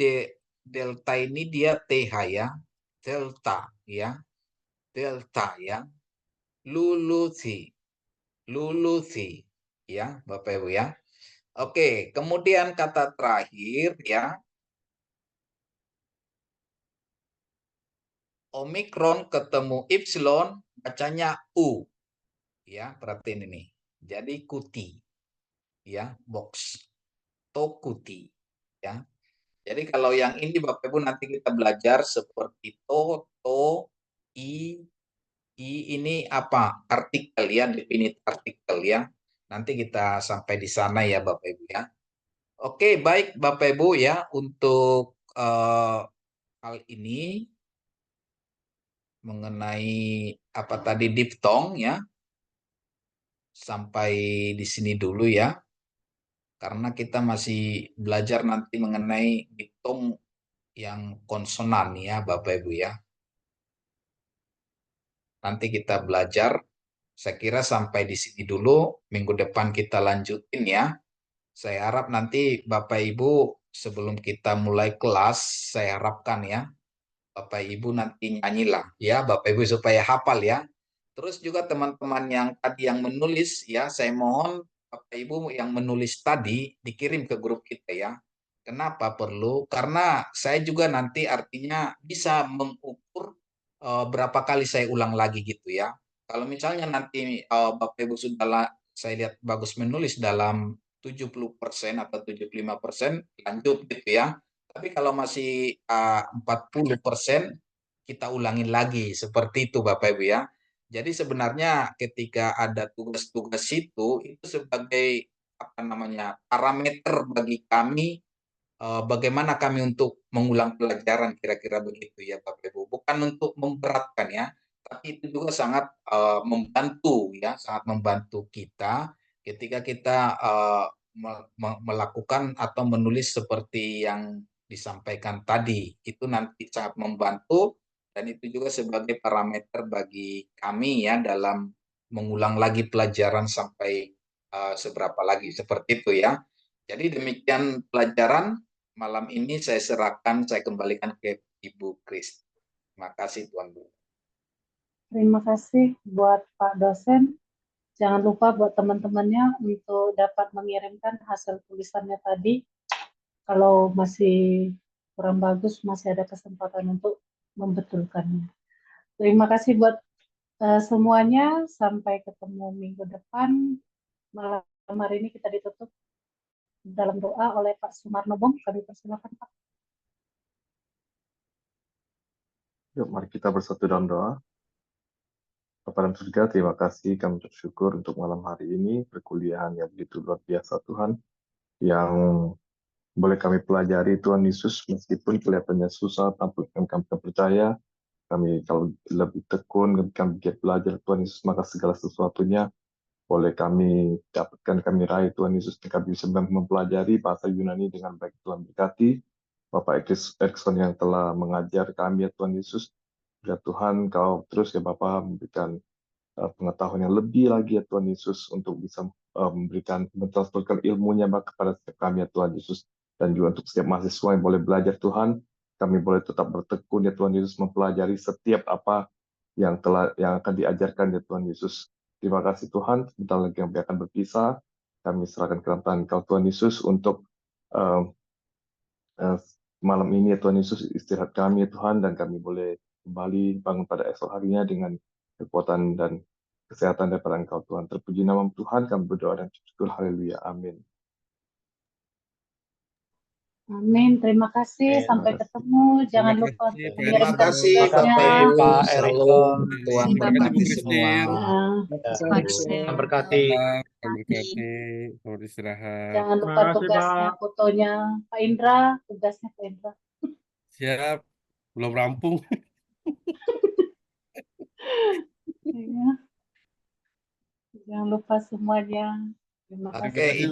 delta ini dia TH ya. Delta ya. Delta ya. Luluti. Luluti ya, Bapak Ibu ya. Oke, kemudian kata terakhir ya. Omikron ketemu epsilon bacanya U. Ya, perhatiin ini. Jadi kuti. Ya, box. Tokuti. Ya. Jadi kalau yang ini Bapak Ibu nanti kita belajar seperti to, i ini apa? Artikel ya, definite artikel ya. Nanti kita sampai di sana ya Bapak Ibu ya. Oke, baik Bapak Ibu ya, untuk hal ini mengenai apa tadi diftong ya, sampai di sini dulu ya. Karena kita masih belajar nanti mengenai diftong yang konsonan ya Bapak Ibu ya. Nanti kita belajar, saya kira sampai di sini dulu, minggu depan kita lanjutin ya. Saya harap nanti Bapak Ibu sebelum kita mulai kelas, saya harapkan ya, Bapak Ibu nanti nyanyilah ya Bapak Ibu supaya hafal ya. Terus juga teman-teman yang tadi yang menulis ya, saya mohon Bapak Ibu yang menulis tadi dikirim ke grup kita ya. Kenapa perlu? Karena saya juga nanti artinya bisa mengukur berapa kali saya ulang lagi gitu ya. Kalau misalnya nanti Bapak Ibu sudah saya lihat bagus menulis dalam 70% atau 75% lanjut gitu ya. Tapi kalau masih 40% kita ulangin lagi seperti itu Bapak Ibu ya. Jadi sebenarnya ketika ada tugas-tugas itu sebagai apa namanya parameter bagi kami bagaimana kami untuk mengulang pelajaran kira-kira begitu ya Bapak Ibu. Bukan untuk memberatkan ya, tapi itu juga sangat membantu ya, sangat membantu kita ketika kita melakukan atau menulis seperti yang disampaikan tadi. Itu nanti sangat membantu dan itu juga sebagai parameter bagi kami ya dalam mengulang lagi pelajaran sampai seberapa lagi seperti itu ya. Jadi demikian pelajaran malam ini saya serahkan, saya kembalikan ke Ibu Kris. Terima kasih Tuan Guru. Terima kasih buat Pak dosen. Jangan lupa buat teman-temannya untuk dapat mengirimkan hasil tulisannya tadi. Kalau masih kurang bagus, masih ada kesempatan untuk membetulkannya. Terima kasih buat semuanya. Sampai ketemu minggu depan. Malam hari ini kita ditutup dalam doa oleh Pak Sumarno Bom. Kami persilakan Pak. Yuk, mari kita bersatu dalam doa. Bapa dalam surga, terima kasih kami bersyukur untuk malam hari ini, perkuliahan yang begitu luar biasa Tuhan, yang boleh kami pelajari Tuhan Yesus, meskipun kelihatannya susah, tapi kami percaya, kami kalau lebih tekun, kami giat belajar Tuhan Yesus, maka segala sesuatunya boleh kami dapatkan, kami raih Tuhan Yesus, dan kami bisa mempelajari bahasa Yunani dengan baik. Tuhan berkati Bapak Erikson yang telah mengajar kami ya Tuhan Yesus. Ya Tuhan, Kau terus ya Bapak memberikan pengetahuan yang lebih lagi ya Tuhan Yesus untuk bisa memberikan, mentransferkan ilmunya Bapak kepada setiap kami ya Tuhan Yesus. Dan juga untuk setiap mahasiswa yang boleh belajar Tuhan, kami boleh tetap bertekun ya Tuhan Yesus mempelajari setiap apa yang akan diajarkan ya Tuhan Yesus. Terima kasih Tuhan, sebentar lagi kami akan berpisah. Kami serahkan ke dalam tangan Kau Tuhan Yesus untuk malam ini ya Tuhan Yesus, istirahat kami ya Tuhan, dan kami boleh kembali bangun pada esok harinya dengan kekuatan dan kesehatan daripada Engkau Tuhan. Terpuji nama Tuhan, kami berdoa dan syukur. Haleluya. Amin. Amin. Terima kasih. Sampai ketemu. Jangan lupa untuk Terima mengirimkan kasih tugasnya. Bapak Ibu. Pak Shalom. Erikson. Tuhan Terima kasih Bu berkati semua. Christine. Tuhan berkati. Tuhan berkati. Selamat istirahat. Jangan lupa tugasnya, fotonya Pak Indra. Tugasnya Pak Indra. Siap. Belum rampung. Ya. Jangan lupa semuanya. Terima kasih. Oke,